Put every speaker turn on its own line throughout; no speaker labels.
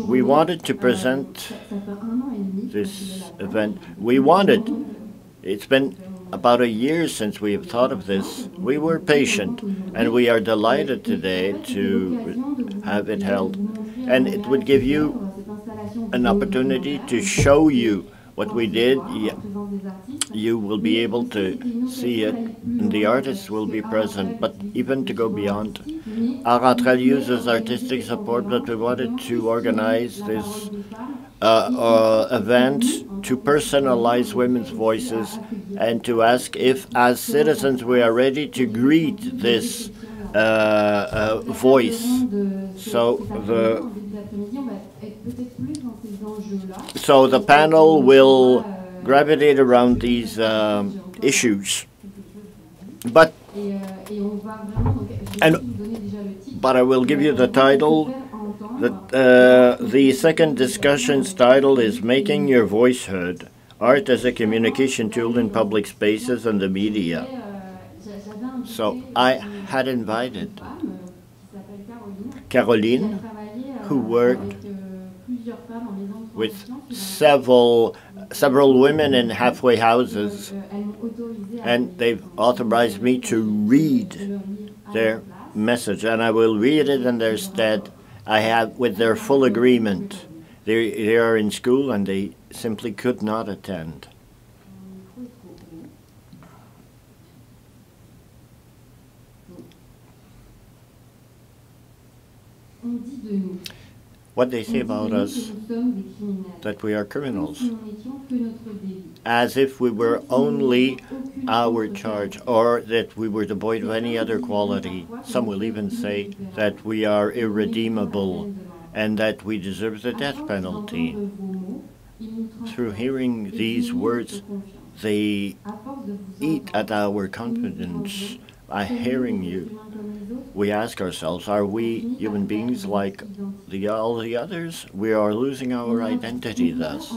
We wanted to present this event. It's been about a year since we have thought of this. We were patient, and we are delighted today to have it held. And it would give you an opportunity to show you what we did. You will be able to see it, and the artists will be present, but even to go beyond. Art Entr'Elles uses artistic support, but we wanted to organize this event to personalize women's voices and to ask if, as citizens, we are ready to greet this voice. So the panel will gravitate around these issues. But I will give you the title. The second discussion's title is Making Your Voice Heard, Art as a Communication Tool in Public Spaces and the Media. So I had invited Caroline, who worked with several women in halfway houses, and they've authorized me to read their message, and I will read it in their stead. I have, with their full agreement. They are in school and they simply could not attend. What they say about us, that we are criminals, as if we were only our charge, or that we were devoid of any other quality. Some will even say that we are irredeemable and that we deserve the death penalty. Through hearing these words, they eat at our confidence. By hearing you, we ask ourselves, are we human beings like all the others? We are losing our identity thus.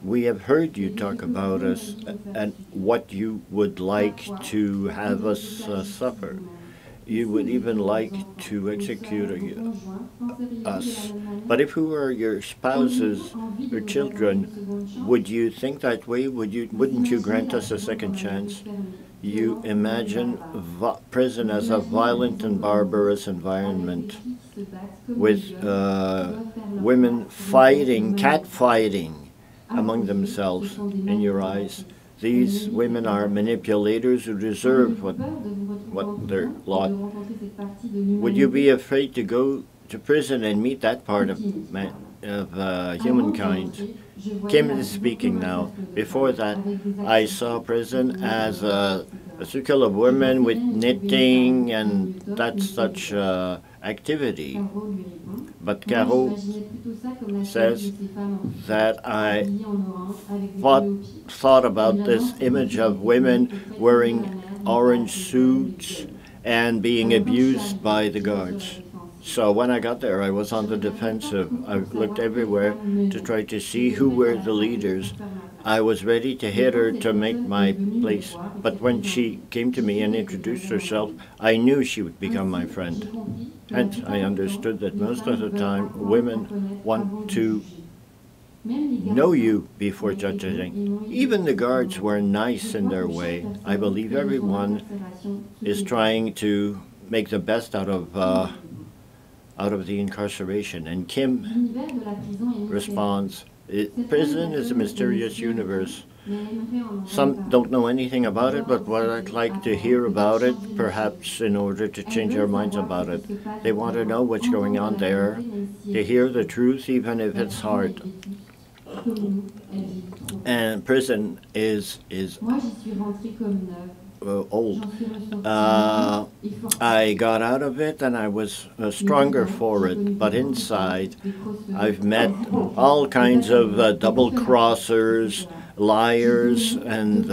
We have heard you talk about us and what you would like to have us suffer. You would even like to execute us. But if we were your spouses or children, would you think that way? Wouldn't you grant us a second chance? You imagine prison as a violent and barbarous environment with women fighting, catfighting among themselves in your eyes. These women are manipulators who deserve what their lot. Would you be afraid to go to prison and meet that part of humankind? Kim is speaking now. Before that, I saw prison as a circle of women with knitting and such activity. But Caro says that I thought about this image of women wearing orange suits and being abused by the guards. So when I got there, I was on the defensive. I looked everywhere to try to see who were the leaders. I was ready to hit her to make my place. But when she came to me and introduced herself, I knew she would become my friend. Hence, I understood that most of the time, women want to know you before judging. Even the guards were nice in their way. I believe everyone is trying to make the best out of the incarceration. And Kim responds, prison is a mysterious universe. Some don't know anything about it, but what I'd like to hear about it, perhaps in order to change our minds about it. They want to know what's going on there, to hear the truth, even if it's hard. And prison is old. I got out of it and I was stronger for it, but inside I've met all kinds of double-crossers, liars, and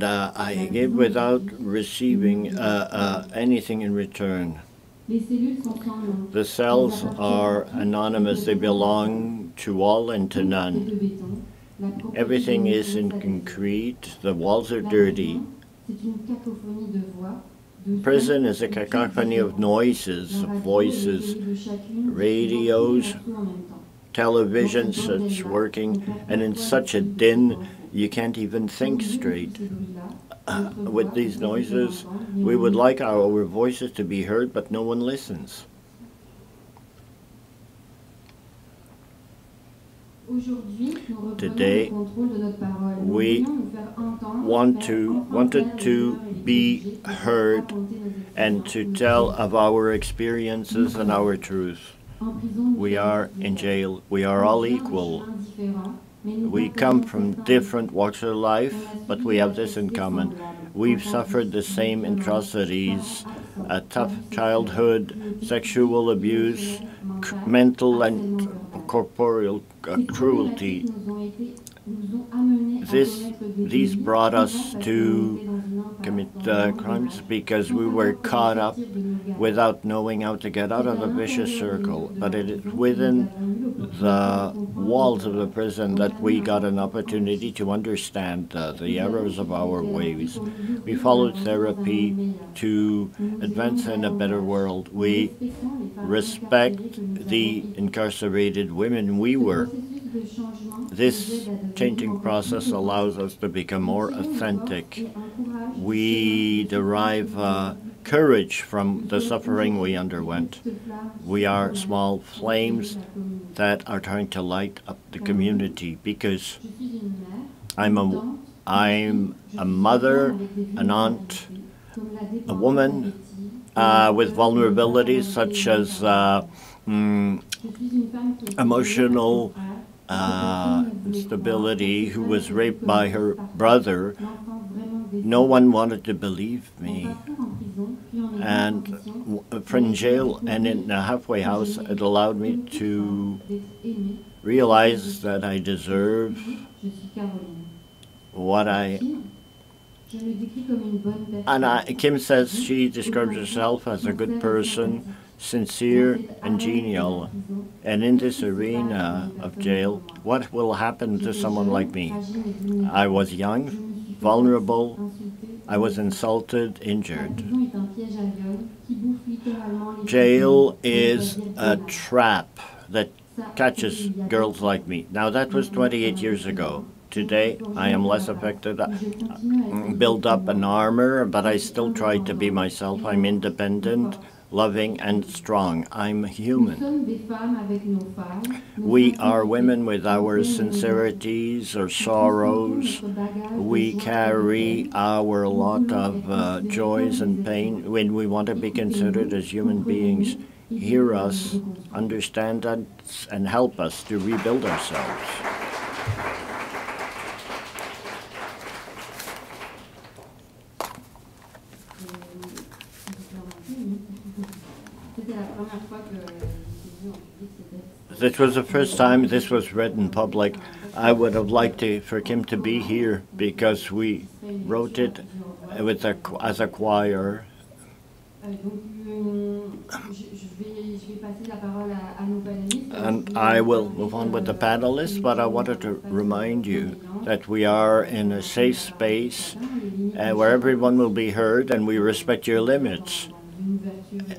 I give without receiving anything in return. The cells are anonymous. They belong to all and to none. Everything is in concrete. The walls are dirty. Prison is a cacophony of noises, of voices, radios, television that's working, and in such a din you can't even think straight. With these noises, we would like our voices to be heard, but no one listens. Today, we wanted to be heard and to tell of our experiences and our truth. We are in jail. We are all equal. We come from different walks of life, but we have this in common. We've suffered the same atrocities, a tough childhood, sexual abuse, mental and corporeal cruelty. These brought us to commit crimes because we were caught up without knowing how to get out of the vicious circle. But it is within the walls of the prison that we got an opportunity to understand the errors of our ways. We followed therapy to advance in a better world. We respect the incarcerated women we were. This changing process allows us to become more authentic. We derive courage from the suffering we underwent. We are small flames that are trying to light up the community because I'm a mother, an aunt, a woman with vulnerabilities such as emotional instability, who was raped by her brother. No one wanted to believe me. And from jail and in a halfway house, it allowed me to realize that I deserve what I... And Kim says she describes herself as a good person, sincere and genial. And in this arena of jail, what will happen to someone like me? I was young, vulnerable, I was insulted, injured. Jail is a trap that catches girls like me. Now that was 28 years ago. Today, I am less affected. Build up an armor, but I still try to be myself. I'm independent, loving, and strong. I'm human. We are women with our sincerities or sorrows. We carry our lot of joys and pain. When we want to be considered as human beings, hear us, understand us, and help us to rebuild ourselves. This was the first time this was read in public. I would have liked for Kim to be here because we wrote it as a choir. And I will move on with the panelists, but I wanted to remind you that we are in a safe space where everyone will be heard and we respect your limits.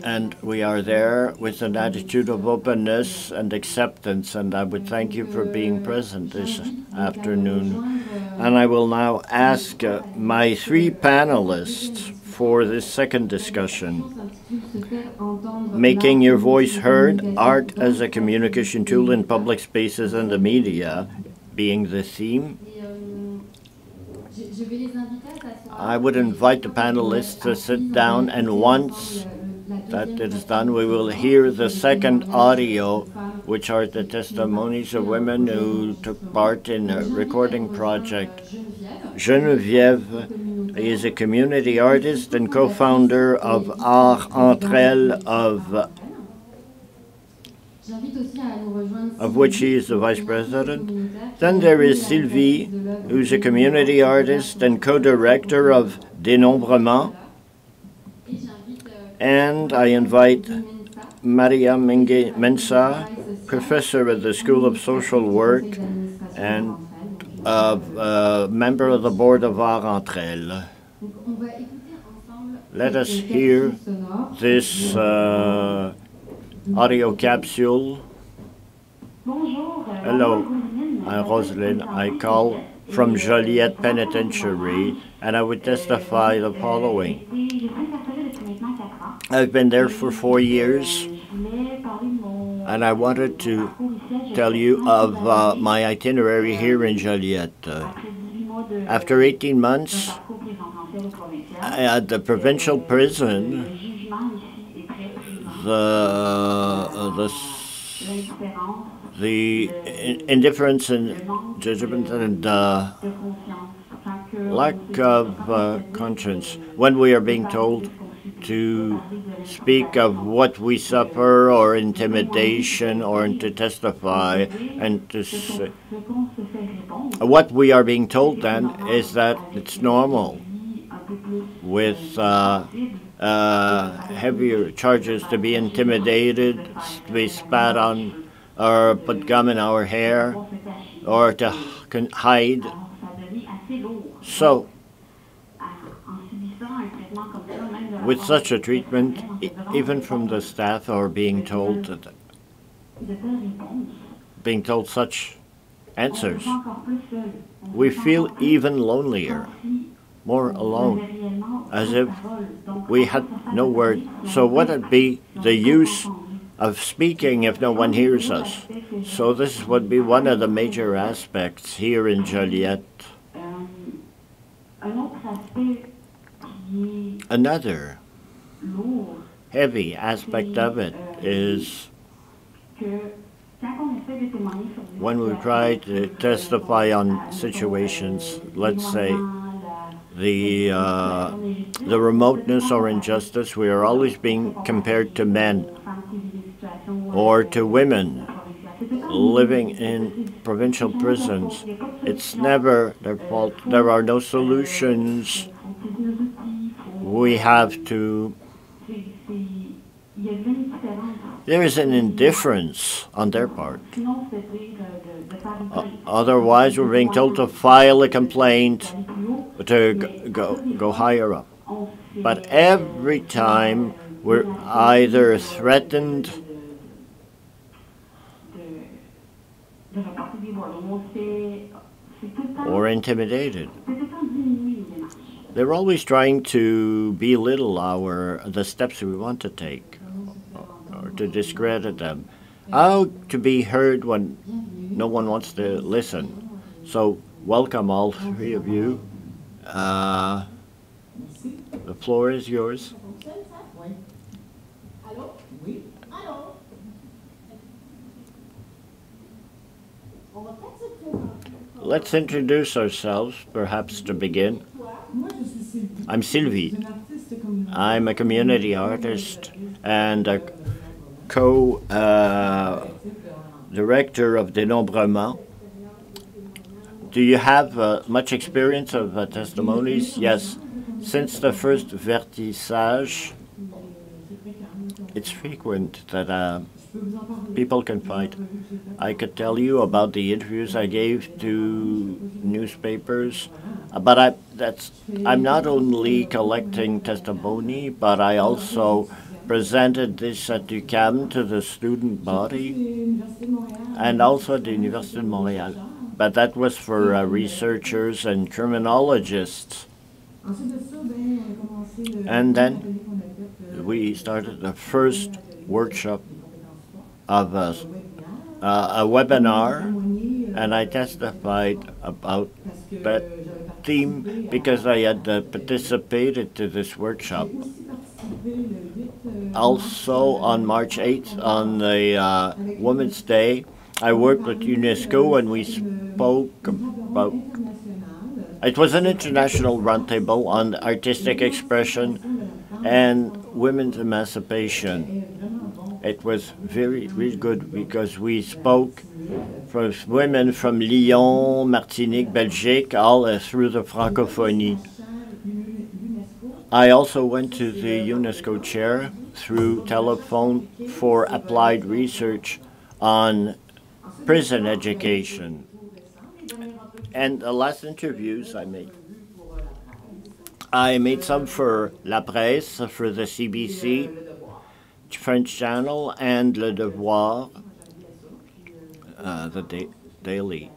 And we are there with an attitude of openness and acceptance, and I would thank you for being present this afternoon. And I will now ask my three panelists for this second discussion. Making your voice heard, art as a communication tool in public spaces and the media being the theme. I would invite the panelists to sit down, and once that it is done, we will hear the second audio, which are the testimonies of women who took part in a recording project. Geneviève is a community artist and co-founder of Art Entr'Elles, of which she is the vice president. Then there is Sylvie, who's a community artist and co-director of Dénombrement. And I invite Maria Mensah, professor at the School of Social Work and a member of the board of Art Entr'Elles. Let us hear this audio capsule. Hello, I'm Roselyne. I call from Joliette Penitentiary, and I would testify the following. I've been there for 4 years, and I wanted to tell you of my itinerary here in Joliette. After 18 months at the provincial prison, the indifference in judgment and lack of conscience when we are being told to speak of what we suffer or intimidation or to testify and to say. What we are being told then is that it's normal with heavier charges to be intimidated, to be spat on, or put gum in our hair, or to hide. So, with such a treatment, even from the staff are being told such answers, we feel even lonelier, more alone, as if we had no word. So would it be the use of speaking if no one hears us? So this would be one of the major aspects here in Joliette. Another heavy aspect of it is when we try to testify on situations, let's say the remoteness or injustice, we are always being compared to men or to women living in provincial prisons. It's never their fault. There are no solutions. We have to. There is an indifference on their part. Otherwise, we're being told to file a complaint, to go higher up. But every time we're either threatened or intimidated. They're always trying to belittle the steps we want to take, or to discredit them. How to be heard when no one wants to listen. So welcome all three of you. The floor is yours. Let's introduce ourselves, perhaps to begin. I'm Sylvie. I'm a community artist and a co-director of Dénombrement. Do you have much experience of testimonies? Yes. Since the first vernissage, it's frequent that people can fight. I could tell you about the interviews I gave to newspapers, but I'm not only collecting testimony, but I also presented this at UQAM to the student body and also at the Université de Montréal. But that was for researchers and criminologists. And then we started the first workshop of a webinar, and I testified about that theme because I had participated to this workshop. Also on March 8th, on the Women's Day, I worked with UNESCO and we spoke about, it was an international roundtable on artistic expression and women's emancipation. It was really good because we spoke from women from Lyon, Martinique, Belgique, all through the Francophonie. I also went to the UNESCO chair through telephone for applied research on prison education. And the last interviews I made, I made some for La Presse, for the CBC, French Channel, and Le Devoir, the daily.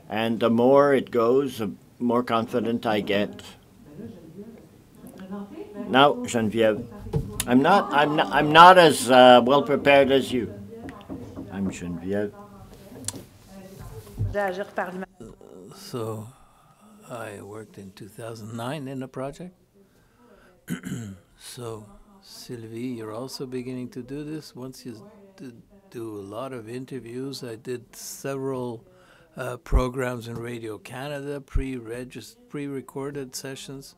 And the more it goes, the more confident I get. Now, Geneviève, I'm not as well prepared as you. I'm Geneviève.
So I worked in 2009 in a project. So Sylvie, you're also beginning to do this. Once you do a lot of interviews, I did several programs in Radio Canada, pre-recorded sessions,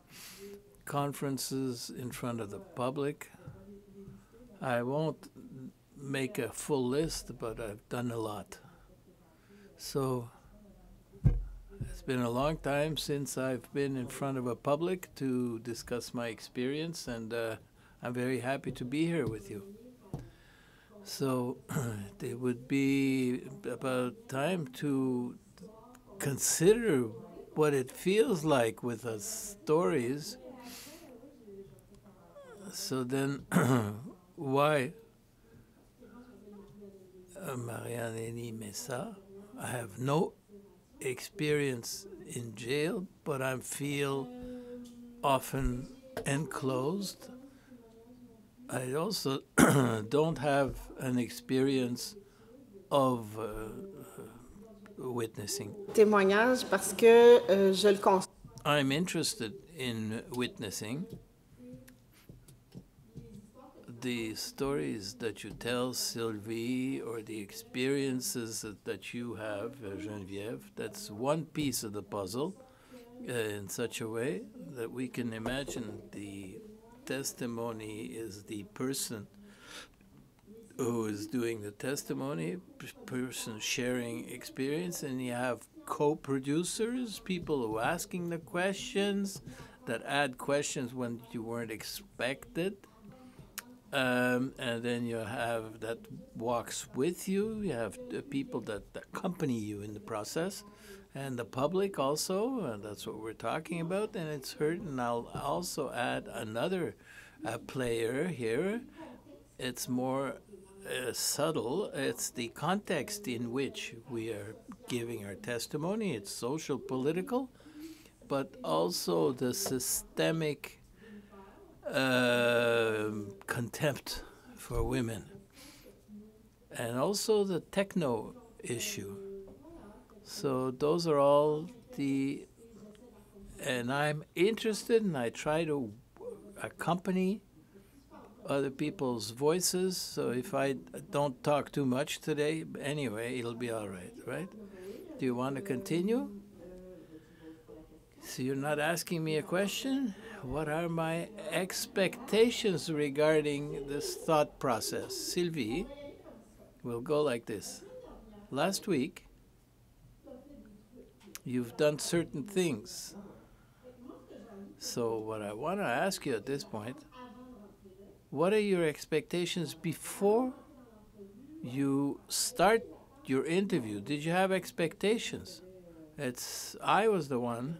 conferences in front of the public. I won't make a full list, but I've done a lot. So it's been a long time since I've been in front of a public to discuss my experience, and I'm very happy to be here with you. So it would be about time to consider what it feels like with us stories. So then, why Marianne Messa? I have no experience in jail, but I feel often enclosed. I also don't have an experience of witnessing.
Témoignage parce que je le constate.
I'm interested in witnessing. The stories that you tell, Sylvie, or the experiences that you have, Geneviève, that's one piece of the puzzle in such a way that we can imagine the testimony is the person who is doing the testimony, person sharing experience, and you have co-producers, people who are asking the questions, that add questions when you weren't expected. And then you have that walks with you. You have people that accompany you in the process, and the public also. And that's what we're talking about. And it's heard. And I'll also add another player here. It's more subtle. It's the context in which we are giving our testimony. It's social, political, but also the systemic contempt for women, and also the techno issue. So those are all and I'm interested, and I try to accompany other people's voices. So if I don't talk too much today, anyway, it'll be all right, right? Do you want to continue? So you're not asking me a question? What are my expectations regarding this thought process? Sylvie, we'll go like this. Last week, you've done certain things. So what I want to ask you at this point, what are your expectations before you start your interview? Did you have expectations? I was the one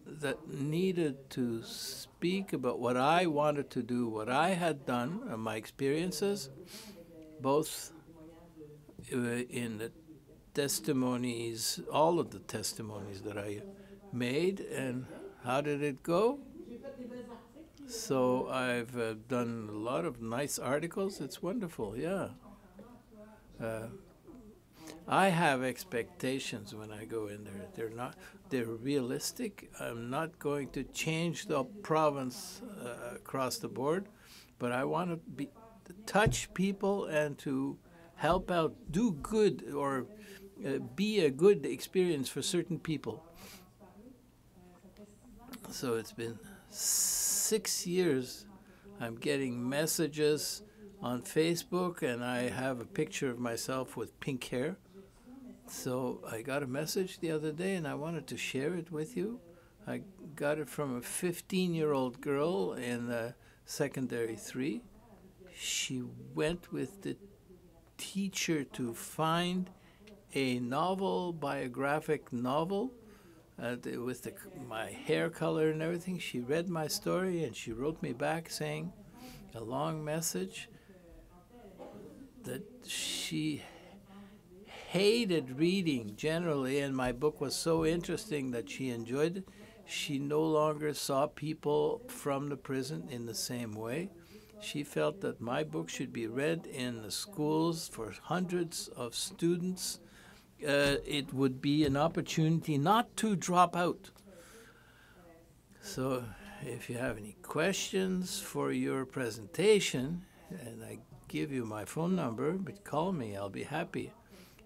that needed to speak about what I wanted to do, what I had done, and my experiences, both in the testimonies, all of the testimonies that I made, and how did it go? So I've done a lot of nice articles. It's wonderful, yeah. I have expectations when I go in there. They're realistic. I'm not going to change the province across the board, but I want to touch people and to help out, do good, or be a good experience for certain people. So it's been 6 years. I'm getting messages on Facebook, and I have a picture of myself with pink hair. So I got a message the other day, and I wanted to share it with you. I got it from a 15-year-old girl in secondary 3. She went with the teacher to find a biographic novel with my hair color and everything. She read my story and she wrote me back saying a long message that she hated reading generally, and my book was so interesting that she enjoyed it. She no longer saw people from the prison in the same way. She felt that my book should be read in the schools for hundreds of students. It would be an opportunity not to drop out. So if you have any questions for your presentation, and I give you my phone number, but call me, I'll be happy.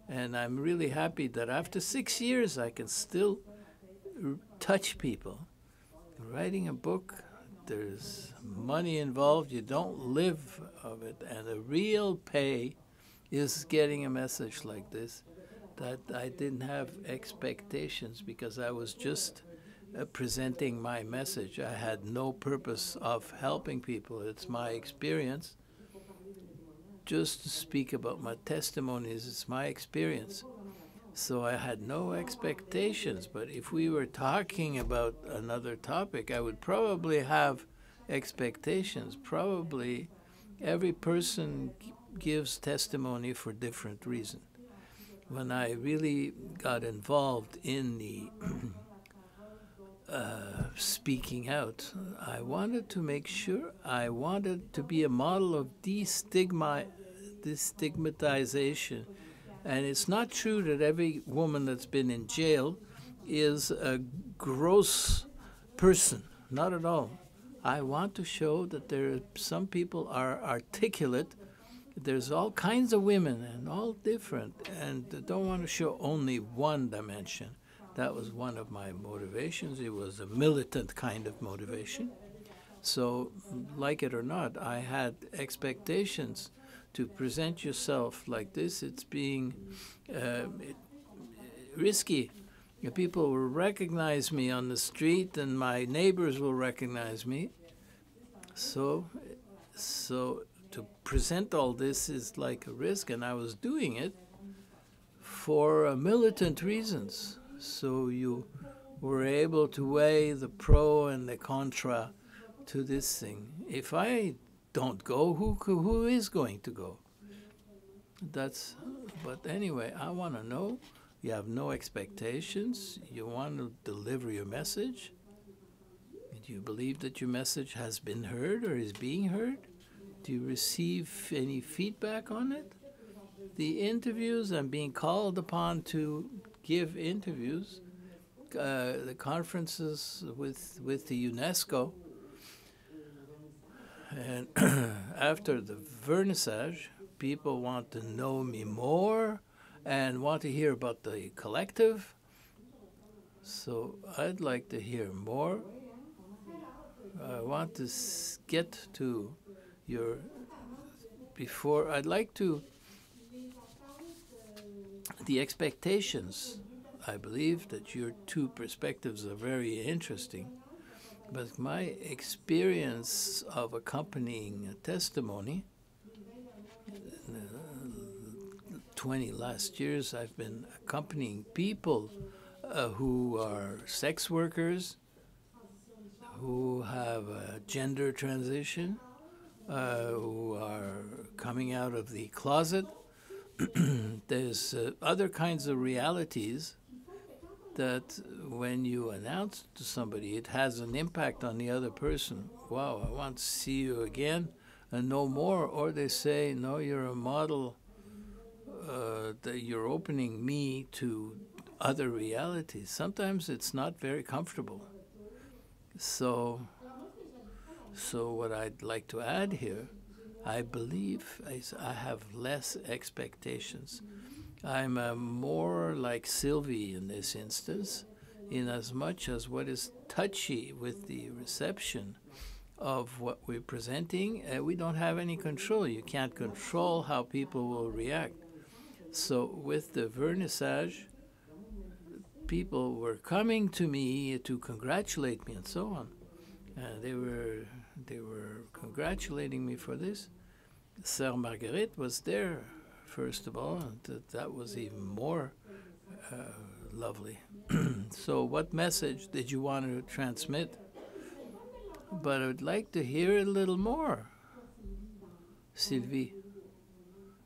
And I'm really happy that after 6 years I can still touch people. Writing a book, there's money involved, you don't live of it, and the real pay is getting a message like this, that I didn't have expectations because I was just presenting my message. I had no purpose of helping people. It's my experience. Just to speak about my testimonies, it's my experience. So I had no expectations, but if we were talking about another topic, I would probably have expectations. Probably every person gives testimony for different reasons. When I really got involved in the speaking out, I wanted to make sure, I wanted to be a model of destigmatization. And it's not true that every woman that's been in jail is a gross person. Not at all. I want to show that some people are articulate. There's all kinds of women and all different, and I don't want to show only one dimension. That was one of my motivations. It was a militant kind of motivation. So, like it or not, I had expectations to present yourself like this. It's being risky. People will recognize me on the street, and my neighbors will recognize me. So to present all this is like a risk, and I was doing it for militant reasons. So you were able to weigh the pro and the contra to this thing. If I don't go, who is going to go? But anyway, I want to know, you have no expectations, you want to deliver your message. Do you believe that your message has been heard or is being heard? Do you receive any feedback on it? The interviews, I'm being called upon to give interviews, the conferences with the UNESCO. And after the vernissage, people want to know me more and want to hear about the collective. So I'd like to hear more. I want to get to your, I'd like to, the expectations. I believe that your two perspectives are very interesting. But my experience of accompanying a testimony, 20 last years, I've been accompanying people who are sex workers, who have a gender transition, who are coming out of the closet. There's other kinds of realities that when you announce to somebody, it has an impact on the other person. Wow, I want to see you again and no more. Or they say, no, you're a model, that you're opening me to other realities. Sometimes it's not very comfortable. So what I'd like to add here, I believe I have less expectations. I'm more like Sylvie in this instance, in as much as what is touchy with the reception of what we're presenting, we don't have any control. You can't control how people will react. So with the vernissage, people were coming to me to congratulate me and so on. They were congratulating me for this. Sœur Marguerite was there, first of all, and that was even more lovely. So what message did you want to transmit? But I would like to hear a little more, Sylvie.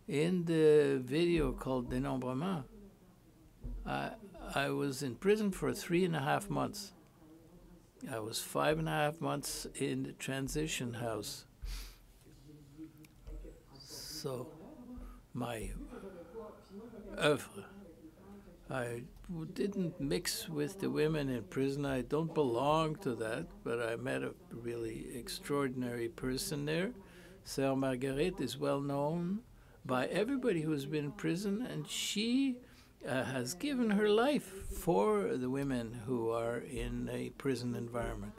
In the video called Dénombrement, I was in prison for 3.5 months. I was 5.5 months in the transition house. So my oeuvre, I didn't mix with the women in prison. I don't belong to that, but I met a really extraordinary person there. Sœur Marguerite is well known by everybody who's been in prison, and she has given her life for the women who are in a prison environment.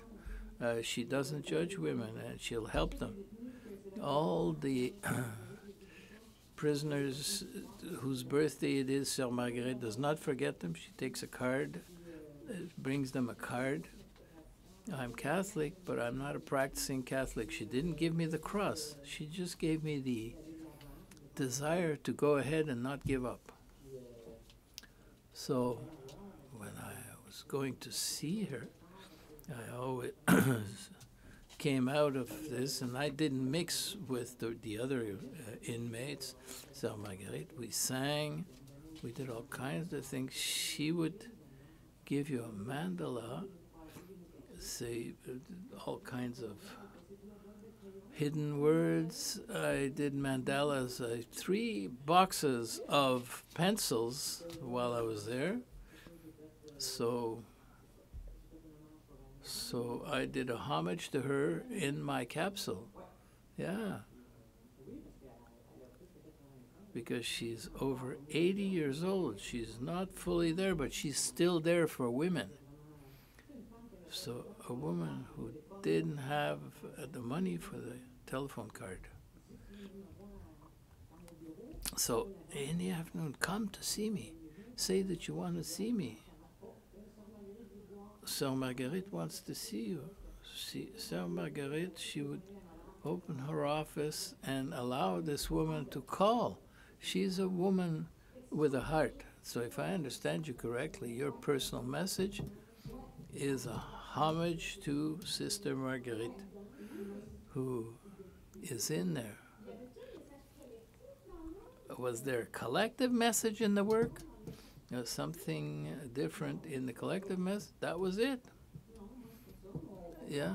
She doesn't judge women, and she'll help them. All the prisoners whose birthday it is, Sœur Marguerite does not forget them. She takes a card, brings them a card. I'm Catholic, but I'm not a practicing Catholic. She didn't give me the cross. She just gave me the desire to go ahead and not give up. So when I was going to see her, I always came out of this, and I didn't mix with the other inmates. So Marguerite, we sang, we did all kinds of things. She would give you a mandala, say all kinds of hidden words. I did mandalas, 3 boxes of pencils while I was there. So I did a homage to her in my capsule. Yeah. Because she's over 80 years old. She's not fully there, but she's still there for women. So a woman who didn't have the money for the telephone card. So in the afternoon, come to see me. Say that you want to see me. Sœur Marguerite wants to see you. Sœur Marguerite, she would open her office and allow this woman to call. She's a woman with a heart. So if I understand you correctly, your personal message is a homage to Sister Marguerite, who is in there. Was there a collective message in the work? Something different in the collective message? That was it. Yeah.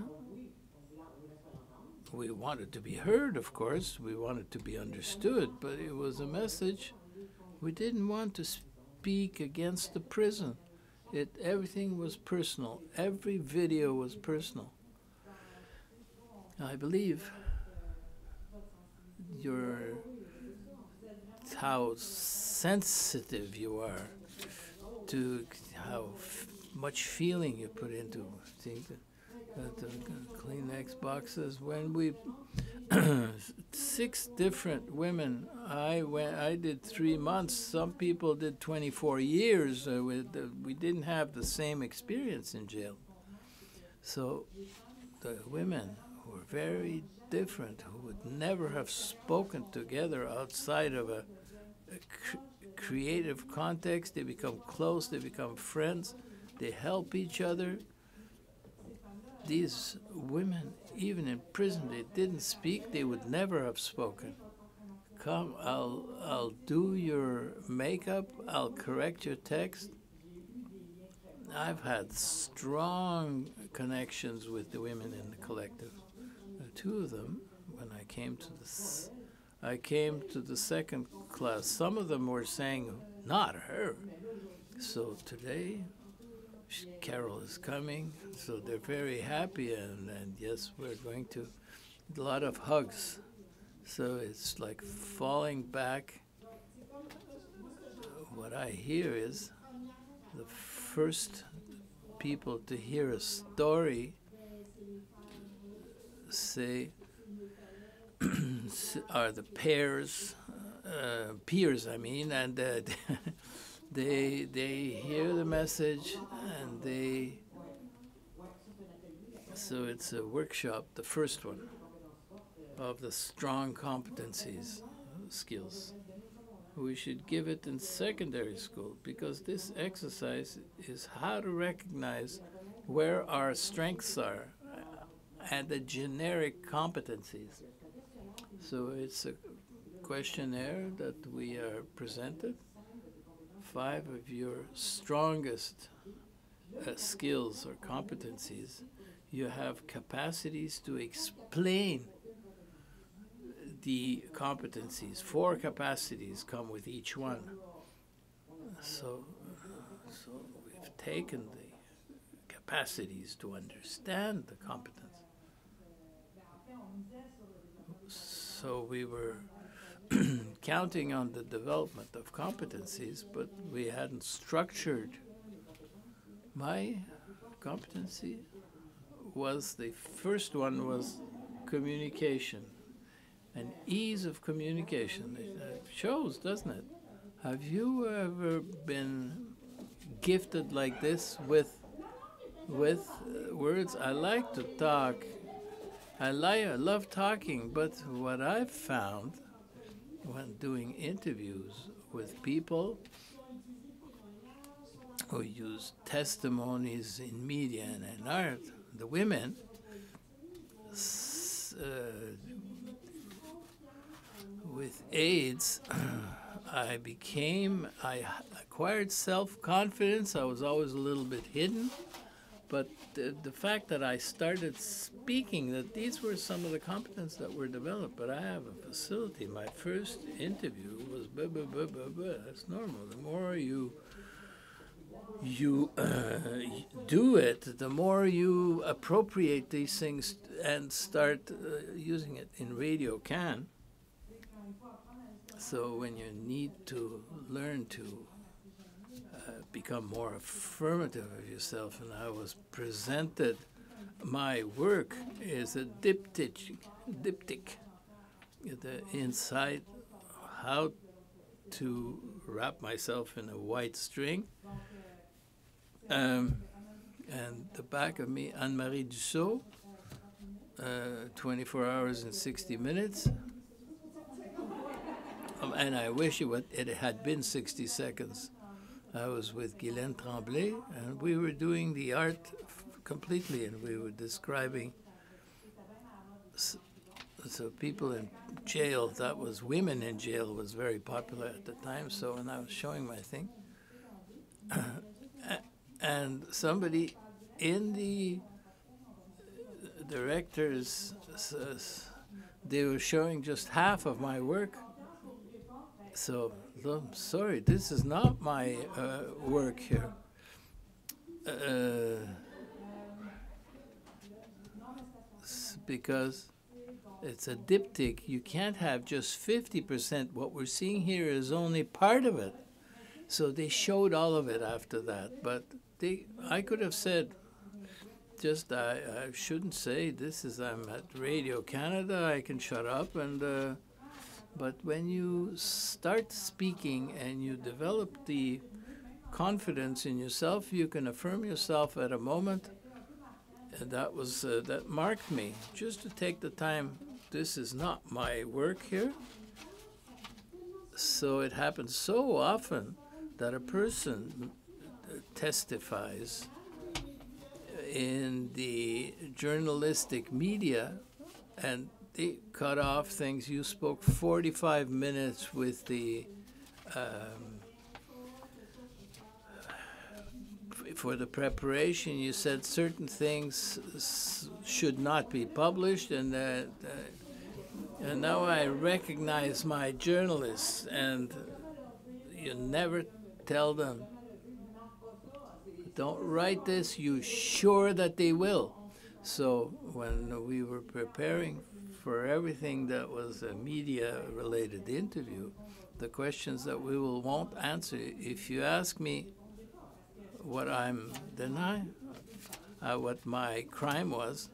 We wanted to be heard, of course. We wanted to be understood, but it was a message. We didn't want to speak against the prison. Everything was personal. Every video was personal. I believe how sensitive you are to how much feeling you put into things. The Kleenex boxes. When we 6 different women. I did 3 months. Some people did 24 years. We didn't have the same experience in jail. So the women were very different, who would never have spoken together outside of a creative context. They become close. They become friends. They help each other. These women, even in prison, they didn't speak. They would never have spoken. Come, I'll do your makeup. I'll correct your text. I've had strong connections with the women in the collective. 2 of them, when I came to the second class. Some of them were saying, "Not her." So today, Carol is coming, so they're very happy, and yes, we're going to a lot of hugs. So it's like falling back. What I hear is the first people to hear a story say are the peers, I mean, and they hear the message, and so it's a workshop, the first one, of the strong competencies, skills. we should give it in secondary school, because this exercise is how to recognize where our strengths are and the generic competencies. So it's a questionnaire that we are presented. 5 of your strongest skills or competencies. You have capacities to explain the competencies. 4 capacities come with each one. So we've taken the capacities to understand the competence. So we were counting on the development of competencies, but we hadn't structured. My competency was, the first one was communication, and ease of communication. It shows, doesn't it? Have you ever been gifted like this with words? I like to talk. I love talking, but what I've found when doing interviews with people who use testimonies in media and in art, the women, with AIDS, I acquired self-confidence. I was always a little bit hidden. But the fact that I started speaking, that these were some of the competencies that were developed. But I have a facility. My first interview was blah, blah, blah, blah, blah. That's normal. The more you do it, the more you appropriate these things and start using it. In radio can. So when you need to learn to become more affirmative of yourself, and I was presented, my work is a diptych, the insight how to wrap myself in a white string, and the back of me, Anne-Marie Dussault, 24 hours and 60 minutes, and I wish it had been 60 seconds. I was with Guylaine Tremblay, and we were doing the art completely, and we were describing so people in jail. That was women in jail was very popular at the time. So when I was showing my thing, and somebody in the directors, they were showing just half of my work. So I'm sorry, this is not my work here. Because it's a diptych. You can't have just 50%. What we're seeing here is only part of it. So they showed all of it after that. But I could have said, just I shouldn't say this is, I'm at Radio Canada, I can shut up. But when you start speaking and you develop the confidence in yourself, you can affirm yourself at a moment. And that marked me, just to take the time. This is not my work here. So it happens so often that a person testifies in the journalistic media, and they cut off things. You spoke 45 minutes with the for the preparation. You said certain things should not be published, and now I recognize my journalists, and you never tell them, don't write this. You sure that they will? So when we were preparing for everything that was a media-related interview, the questions that we won't answer. If you ask me what I'm denying, what my crime was,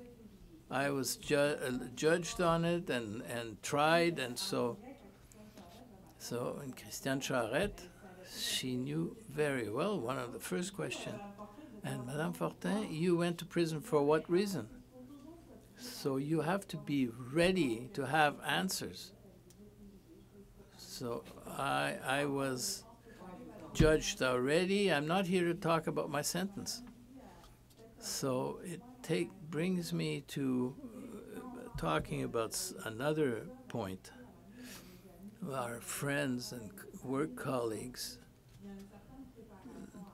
I was judged on it and tried, and so in Christiane Charette, she knew very well one of the first questions. And Madame Fortin, you went to prison for what reason? So you have to be ready to have answers. So I was judged already. I'm not here to talk about my sentence. So it brings me to talking about another point. Our friends and work colleagues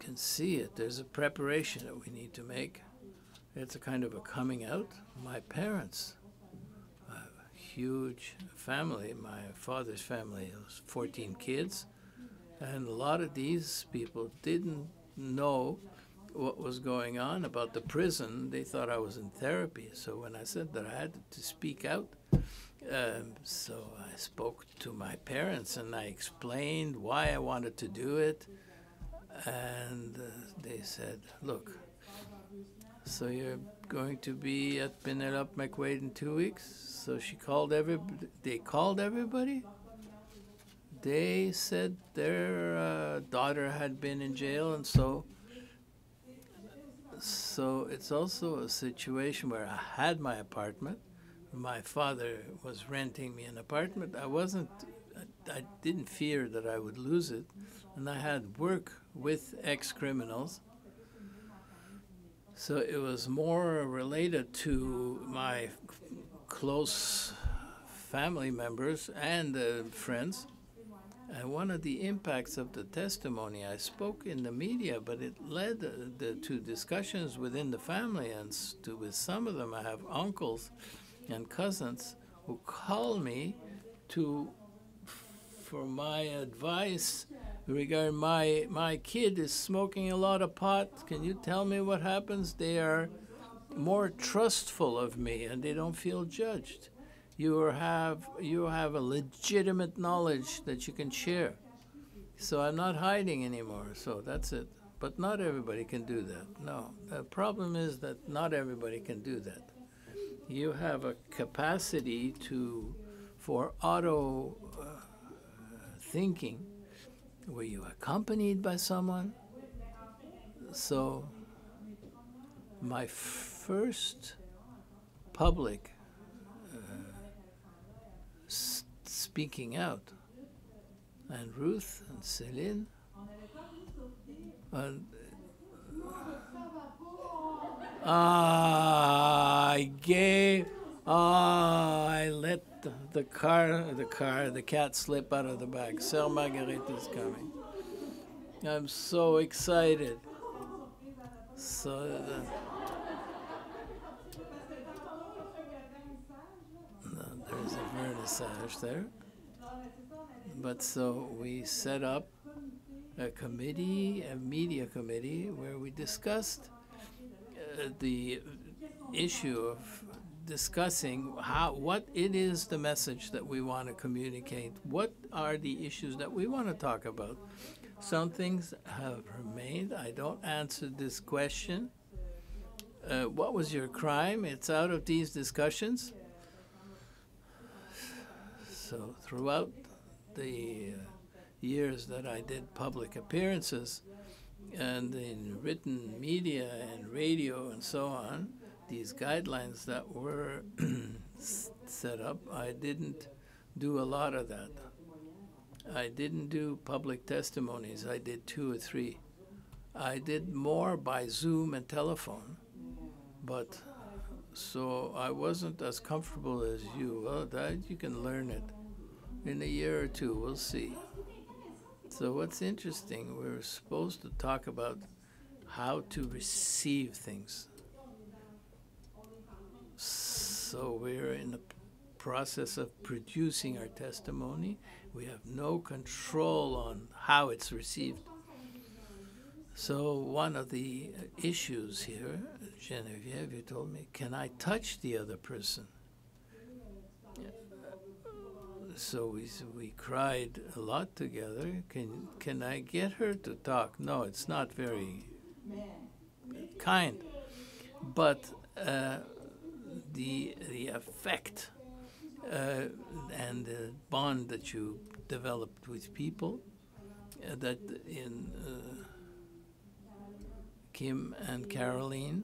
can see it. There's a preparation that we need to make. It's a kind of a coming out. My parents, a huge family. My father's family was 14 kids. And a lot of these people didn't know what was going on about the prison. They thought I was in therapy. So when I said that I had to speak out, so I spoke to my parents and I explained why I wanted to do it. And they said, look, so you're going to be at Penelope McQuaid in 2 weeks? So she called everybody. They called everybody? They said their daughter had been in jail, and so it's also a situation where I had my apartment. My father was renting me an apartment. I didn't fear that I would lose it, and I had work with ex-criminals. So it was more related to my close family members and friends. And one of the impacts of the testimony, I spoke in the media, but it led to discussions within the family, and with some of them I have uncles and cousins who call me for my advice regarding my kid is smoking a lot of pot. Can you tell me what happens? They are more trustful of me and they don't feel judged. You have a legitimate knowledge that you can share. So I'm not hiding anymore. So that's it. But not everybody can do that. No. The problem is that not everybody can do that. You have a capacity for auto thinking. Were you accompanied by someone? So my first public speaking out, and Ruth and Céline, and I let the cat slip out of the bag. Sœur Marguerite is coming. I'm so excited. So there's a vernissage there. But so we set up a media committee, where we discussed the issue of discussing what it is the message that we want to communicate. What are the issues that we want to talk about? Some things have remained. I don't answer this question. What was your crime? It's out of these discussions. So throughout the years that I did public appearances and in written media and radio and so on, these guidelines that were set up, I didn't do a lot of that. I didn't do public testimonies. I did 2 or 3. I did more by Zoom and telephone, but so I wasn't as comfortable as you. Well, that you can learn it in a year or 2. We'll see. So what's interesting, we're supposed to talk about how to receive things. So we're in the process of producing our testimony. We have no control on how it's received. So one of the issues here, Geneviève, you told me, can I touch the other person? So we cried a lot together. Can I get her to talk? No, it's not very kind. But the effect and the bond that you developed with people, that in Kim and Caroline,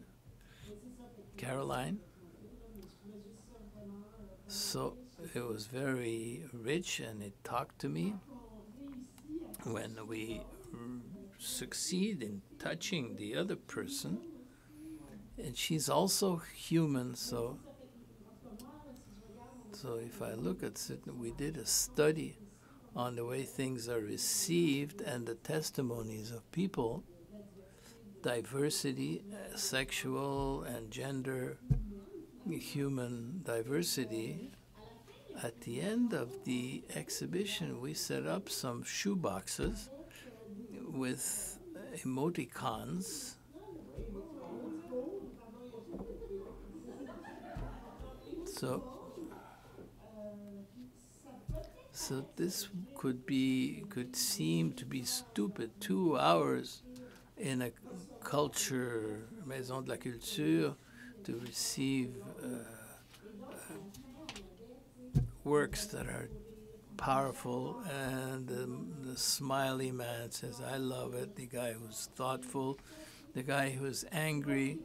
So it was very rich, and it talked to me. When we succeed in touching the other person, and she's also human, so if I look at it, we did a study on the way things are received and the testimonies of people, diversity, sexual and gender, human diversity. At the end of the exhibition, we set up some shoe boxes with emoticons. So this could seem to be stupid. 2 hours in a culture, Maison de la Culture, to receive works that are powerful, and the smiley man says, I love it, the guy who's thoughtful, the guy who's angry.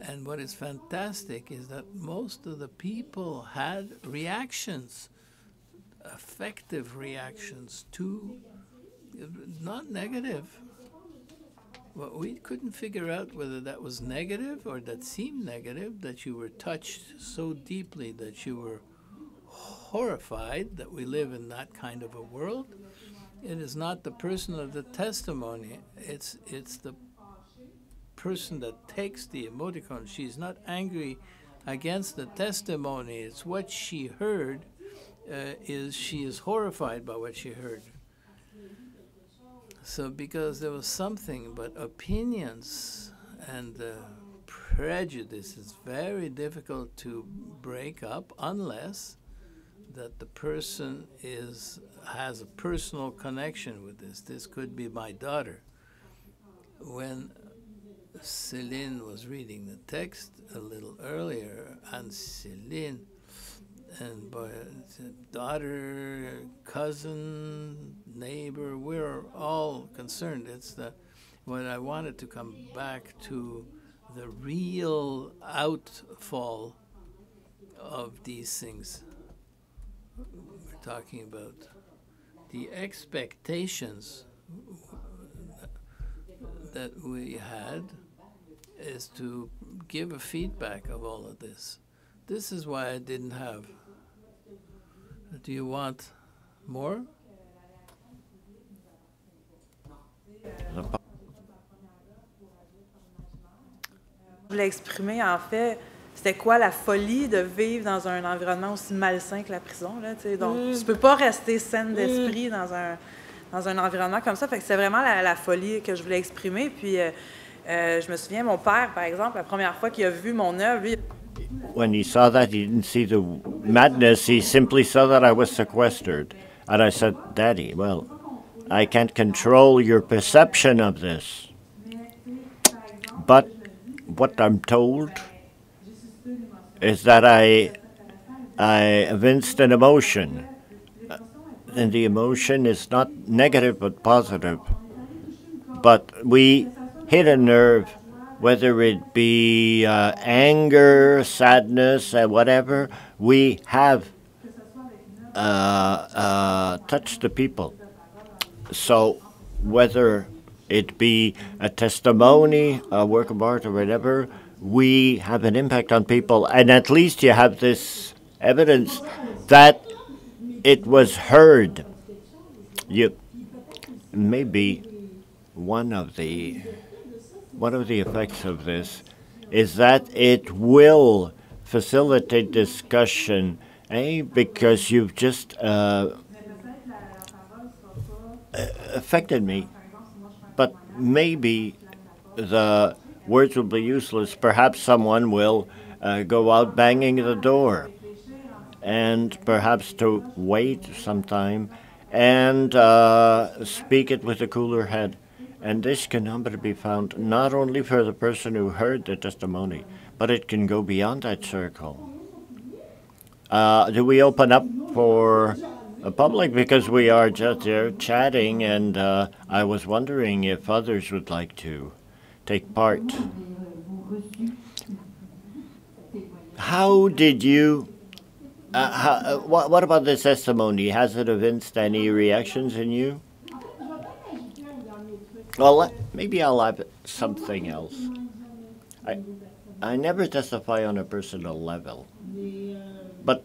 And what is fantastic is that most of the people had reactions, effective reactions to, not negative. Well, we couldn't figure out whether that was negative or that seemed negative, that you were touched so deeply that you were horrified that we live in that kind of a world. It is not the person of the testimony, it's the person that takes the emoticon. She's not angry against the testimony, it's what she heard. She is horrified by what she heard. So because there was something, but opinions and prejudice is very difficult to break up unless that the person has a personal connection with this. This could be my daughter. When Céline was reading the text a little earlier, and Céline, and daughter, cousin, neighbor, we're all concerned. It's what I wanted to come back to, the real outfall of these things. We're talking about the expectations that we had is to give a feedback of all of this. This is why I didn't have. Do you want more?
Je voulais exprimer, en fait, c'était quoi la folie de vivre dans un environnement aussi malsain que la prison, là, tu sais. Donc, tu peux pas rester saine d'esprit dans un environnement comme ça. Fait que c'est vraiment la folie que je voulais exprimer. Puis, je me souviens, mon père, par exemple, la première fois qu'il a vu mon œuvre, lui...
When he saw that, he didn't see the madness. He simply saw that I was sequestered. And I said, Daddy, well, I can't control your perception of this. But what I'm told is that I evinced an emotion. And the emotion is not negative but positive. But we hit a nerve, whether it be anger, sadness, whatever, we have touched the people. So whether it be a testimony, a work of art, or whatever, we have an impact on people. And at least you have this evidence that it was heard. Maybe one of the effects of this is that it will facilitate discussion, because you've just affected me. But maybe the words will be useless. Perhaps someone will go out banging the door, and perhaps to wait some time and speak it with a cooler head. And this can be found not only for the person who heard the testimony, but it can go beyond that circle. Do we open up for the public? Because we are just here chatting, and I was wondering if others would like to take part. How did you What about this testimony? Has it evinced any reactions in you? Well, maybe I'll add something else. I never testify on a personal level, but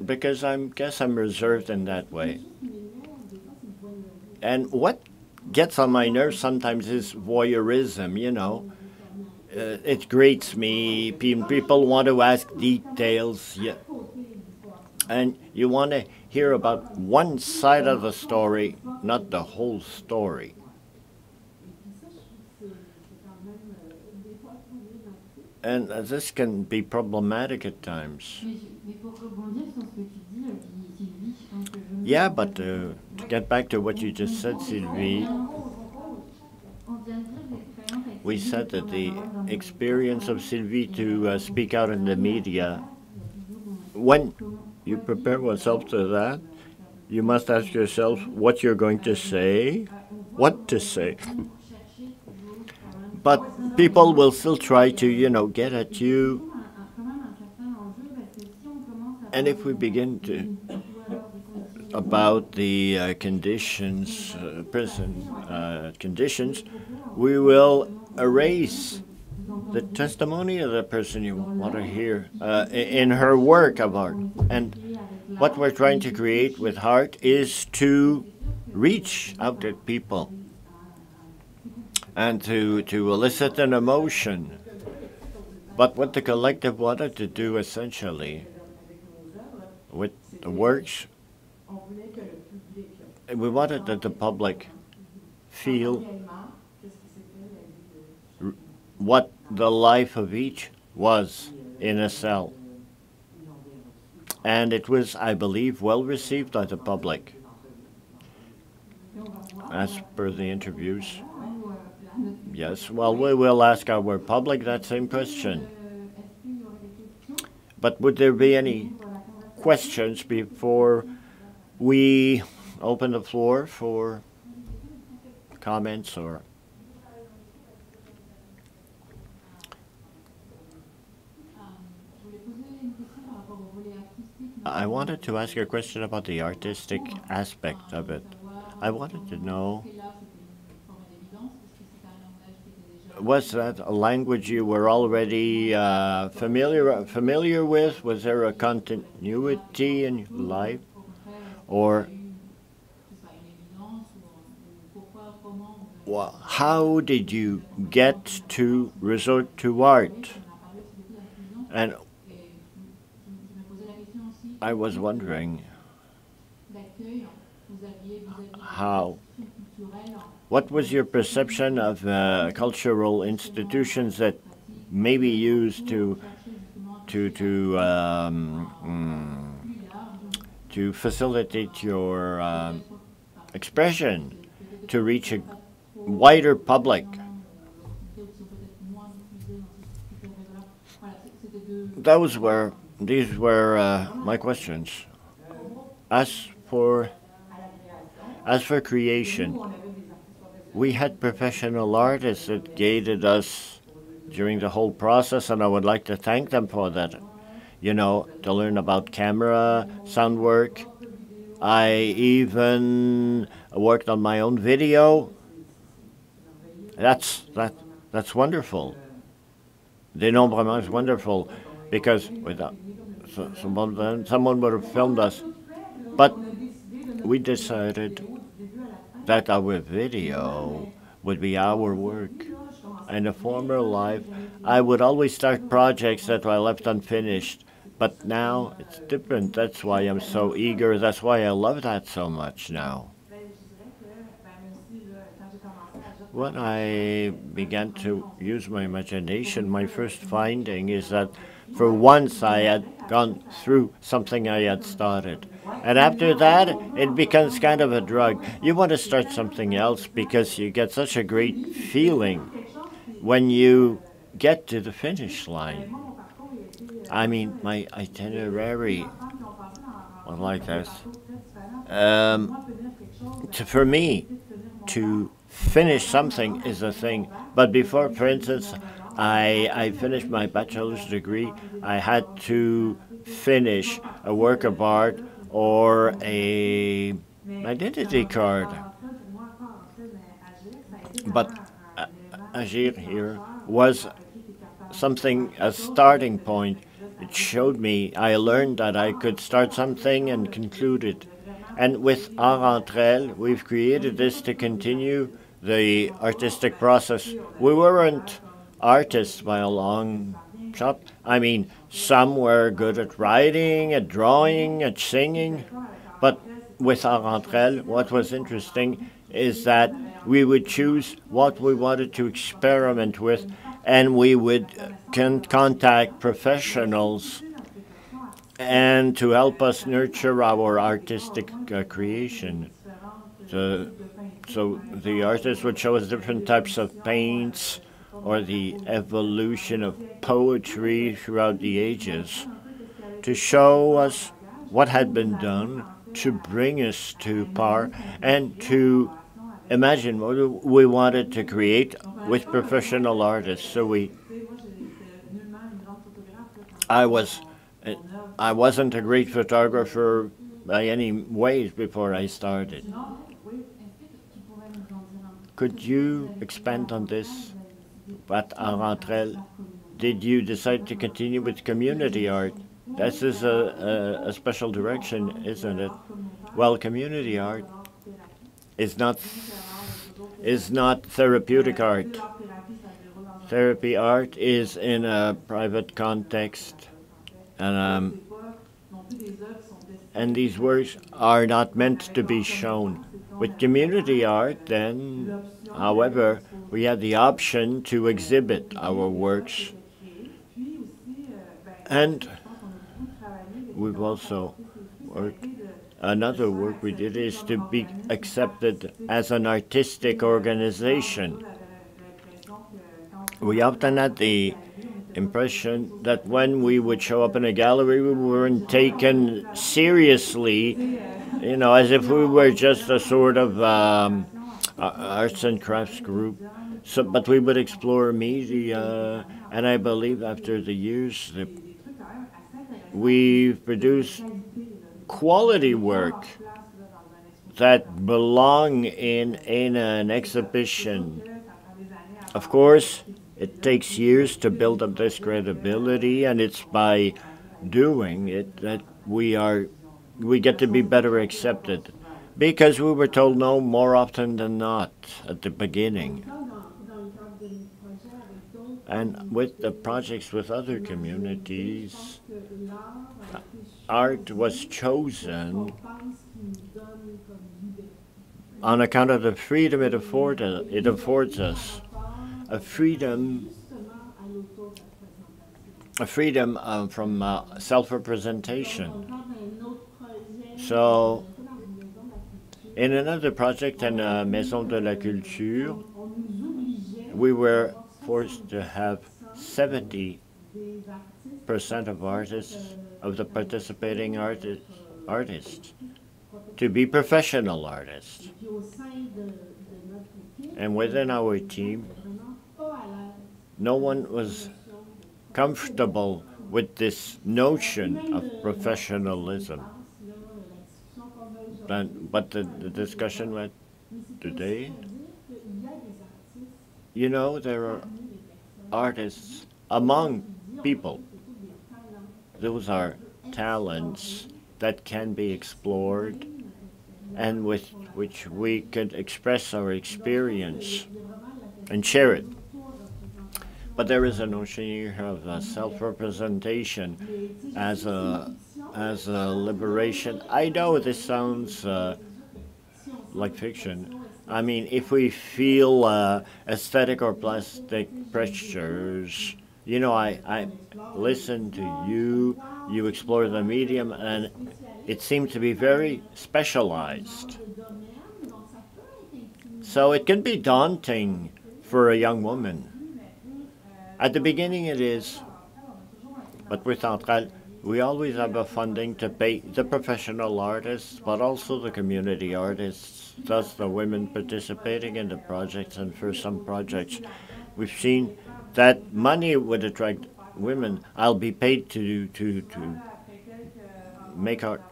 because guess I'm reserved in that way. And what gets on my nerves sometimes is voyeurism, you know. It grates me. People want to ask details, yeah. And you want to hear about one side of the story, not the whole story. And this can be problematic at times. Yeah, but to get back to what you just said, Sylvie, we said that the experience of Sylvie to speak out in the media, when you prepare oneself to that, you must ask yourself what you're going to say, what to say. But people will still try to, you know, get at you. And if we begin to about the conditions, prison conditions, we will erase the testimony of the person you want to hear in her work of art. And what we're trying to create with art is to reach out to people and to elicit an emotion. But what the collective wanted to do essentially with the works, we wanted that the public feel what the life of each was in a cell. And it was, I believe, well received by the public, as per the interviews. Yes, well, we will ask our public that same question. But would there be any questions before we open the floor for comments or... I wanted to ask you a question about the artistic aspect of it. I wanted to know, was that a language you were already familiar with? Was there a continuity in your life? Or how did you get to resort to art? And I was wondering what was your perception of cultural institutions that may be used to facilitate your expression, to reach a wider public? These were my questions. As for creation, we had professional artists that guided us during the whole process, and I would like to thank them for that. You know, to learn about camera, sound work. I even worked on my own video. That's wonderful. Dénombrement is wonderful, because without someone would have filmed us. But we decided that our video would be our work. In a former life, I would always start projects that I left unfinished. But now it's different. That's why I'm so eager. That's why I love that so much now. When I began to use my imagination, my first finding is that for once I had gone through something I had started. And after that, it becomes kind of a drug. You want to start something else because you get such a great feeling when you get to the finish line. I mean, my itinerary was like this. For me, to finish something is a thing. But before, for instance, I finished my bachelor's degree, I had to finish a work of art or a identity card. But Agir here was something, a starting point. It showed me, I learned that I could start something and conclude it. And with Art Entr'Elles, we've created this to continue the artistic process. We weren't artists by a long shot. I mean, some were good at writing, at drawing, at singing. But with Art Entr'Elles, what was interesting is that we would choose what we wanted to experiment with, and we would contact professionals and to help us nurture our artistic creation. So the artists would show us different types of paints or the evolution of poetry throughout the ages to show us what had been done, to bring us to par, and to imagine what we wanted to create with professional artists. So I wasn't a great photographer by any ways before I started. Could you expand on this? At Art Entr'Elles, did you decide to continue with community art? This is a special direction, isn't it? Well, community art is not therapeutic art. Therapy art is in a private context, and these works are not meant to be shown. With community art, then, however, we have the option to exhibit our works. And we've also worked, another work we did is to be accepted as an artistic organization. We often had the impression that when we would show up in a gallery, we weren't taken seriously, you know, as if we were just a sort of arts and crafts group. So, but we would explore media, and I believe after the years, we've produced quality work that belong in an exhibition. Of course, it takes years to build up this credibility, and it's by doing it that we get to be better accepted, because we were told no more often than not at the beginning. And with the projects with other communities, art was chosen on account of the freedom it affords us. A freedom from self-representation. So, in another project in Maison de la Culture, we were forced to have 70% of artists, of the participating artists, to be professional artists. And within our team, no one was comfortable with this notion of professionalism. But the discussion went today. You know, there are artists among people. Those are talents that can be explored and with which we could express our experience and share it. But there is a notion here of self-representation as a liberation. I know this sounds like fiction. I mean, if we feel aesthetic or plastic pressures, you know, I listen to you, you explore the medium, and it seems to be very specialized. So it can be daunting for a young woman. At the beginning it is, but with Entr'Elles, we always have a funding to pay the professional artists, but also the community artists, thus the women participating in the projects. And for some projects, we've seen that money would attract women. I'll be paid to make art.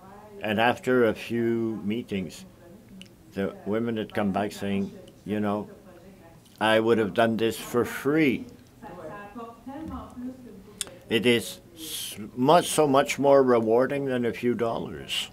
And after a few meetings, the women had come back saying, you know, I would have done this for free. It is so much more rewarding than a few dollars.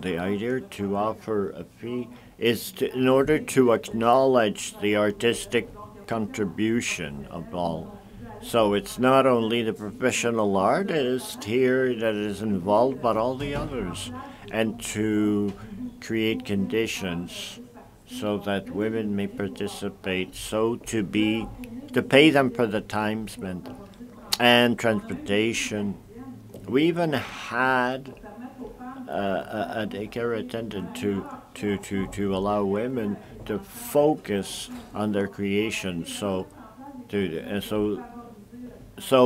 The idea to offer a fee is in order to acknowledge the artistic contribution of all. So it's not only the professional artist here that is involved, but all the others. And to create conditions so that women may participate, so to pay them for the time spent and transportation. We even had a daycare attendant to allow women to focus on their creation. So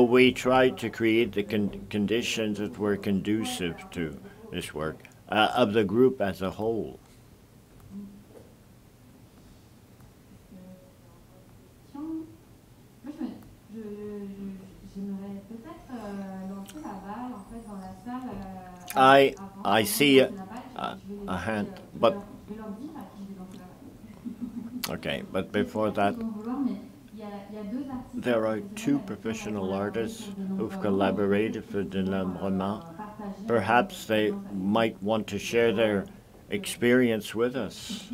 we tried to create the conditions that were conducive to this work of the group as a whole. I see a hand, but okay, but before that, there are two professional artists who've collaborated for Dénombrement. Perhaps they might want to share their experience with us.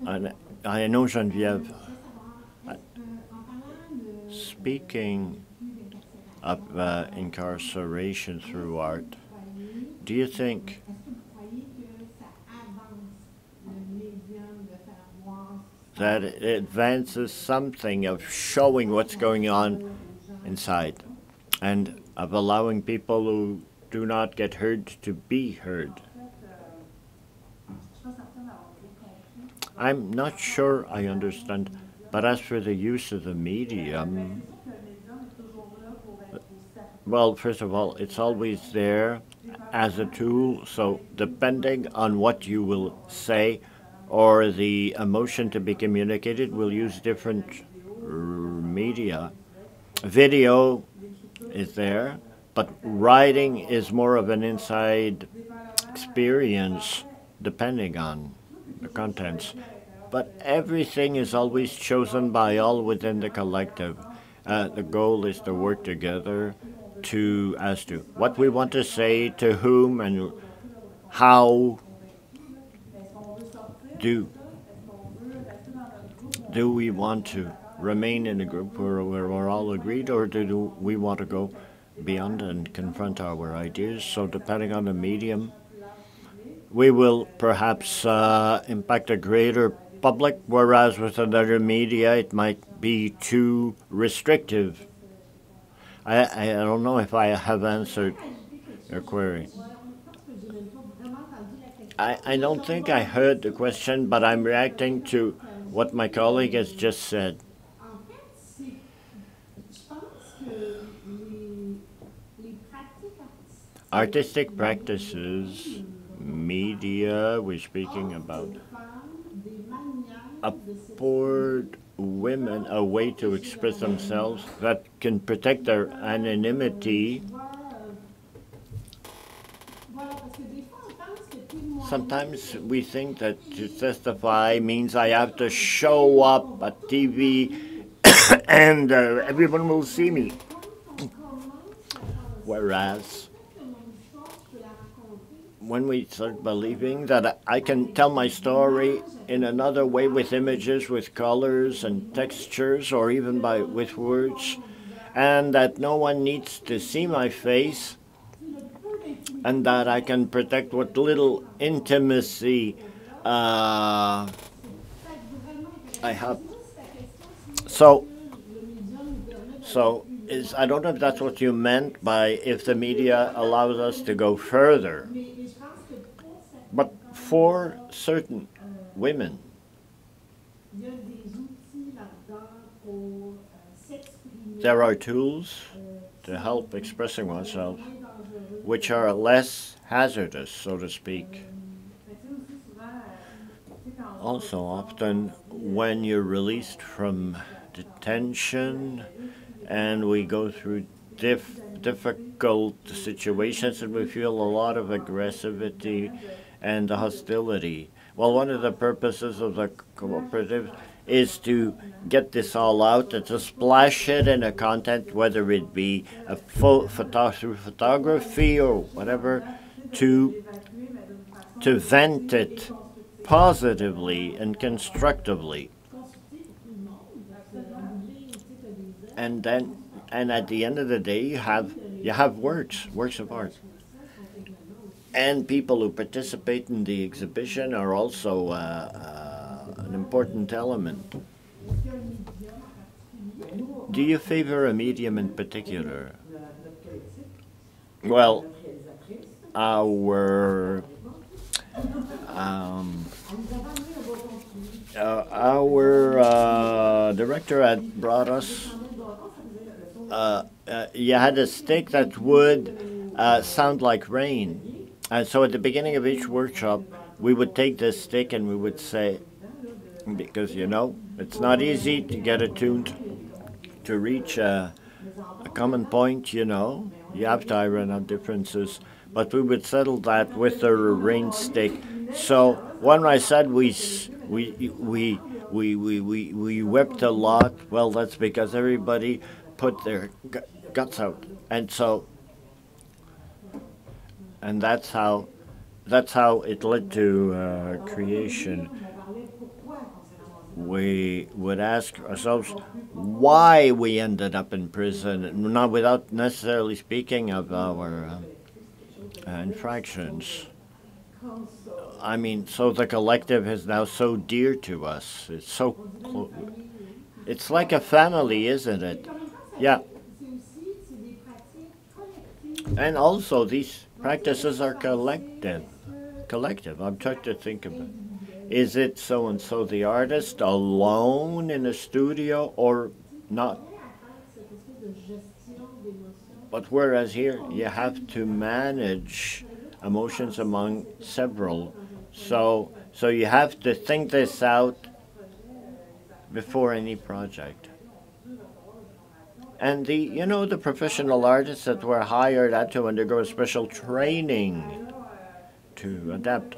I know Geneviève. Speaking of incarceration through art, do you think that it advances something of showing what's going on inside and of allowing people who do not get heard to be heard? I'm not sure I understand, but as for the use of the medium, well, first of all, it's always there as a tool, so depending on what you will say or the emotion to be communicated, we'll use different media. Video is there, but writing is more of an inside experience depending on the contents. But everything is always chosen by all within the collective. The goal is to work together as to what we want to say, to whom, and how. Do we want to remain in a group where we're all agreed, or do we want to go beyond and confront our ideas? So depending on the medium, we will perhaps impact a greater public, whereas with another media it might be too restrictive. I don't know if I have answered your query. I don't think I heard the question, but I'm reacting to what my colleague has just said. Artistic practices, media, we're speaking about, afford women a way to express themselves that can protect their anonymity. Sometimes we think that to testify means I have to show up at TV and everyone will see me. Whereas when we start believing that I can tell my story in another way with images, with colors and textures, or even with words, and that no one needs to see my face, and that I can protect what little intimacy I have. I don't know if that's what you meant by if the media allows us to go further. But for certain women, there are tools to help expressing oneself which are less hazardous, so to speak. also often when you're released from detention and we go through difficult situations and we feel a lot of aggressivity and hostility. Well, one of the purposes of the cooperative is to get this all out and to splash it in a content, whether it be a through photography or whatever, to vent it positively and constructively. And at the end of the day, you have works of art. And people who participate in the exhibition are also an important element. Do you favor a medium in particular? Well, our director had brought us. You had a stick that would sound like rain. And so at the beginning of each workshop, we would take this stick and we would say, because, you know, it's not easy to get attuned to reach a common point, you know. You have to iron out differences. But we would settle that with a rain stick. So when I said we wept a lot, well, that's because everybody put their guts out. And so, and that's how it led to creation. We would ask ourselves why we ended up in prison, not without necessarily speaking of our infractions. I mean, so the collective is now so dear to us. It's so close. It's like a family, isn't it? Yeah. And also, these practices are collective. I'm trying to think of it. Is it so-and-so the artist alone in a studio or not? But whereas here, you have to manage emotions among several. So you have to think this out before any project. And the professional artists that were hired had to undergo special training to adapt,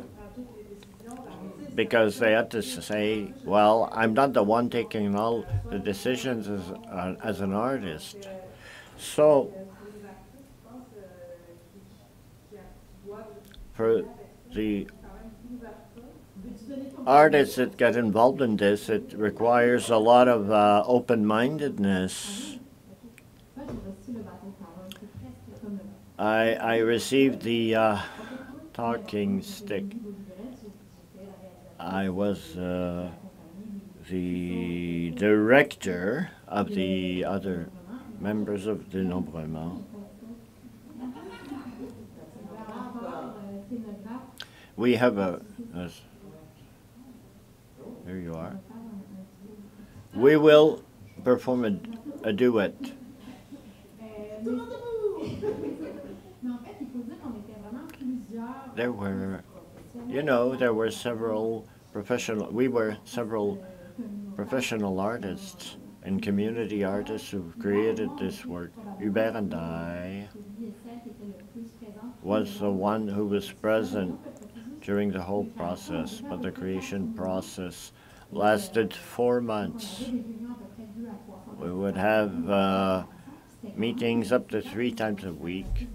because they had to say, well, I'm not the one taking all the decisions as an artist. So for the artists that get involved in this, it requires a lot of open-mindedness. I received the talking stick. I was the director of the other members of the Dénombrement. We have there you are. We will perform a duet. There were several professional artists and community artists who created this work. Hubert and I was the one who was present during the whole process, but the creation process lasted 4 months. We would have meetings up to 3 times a week.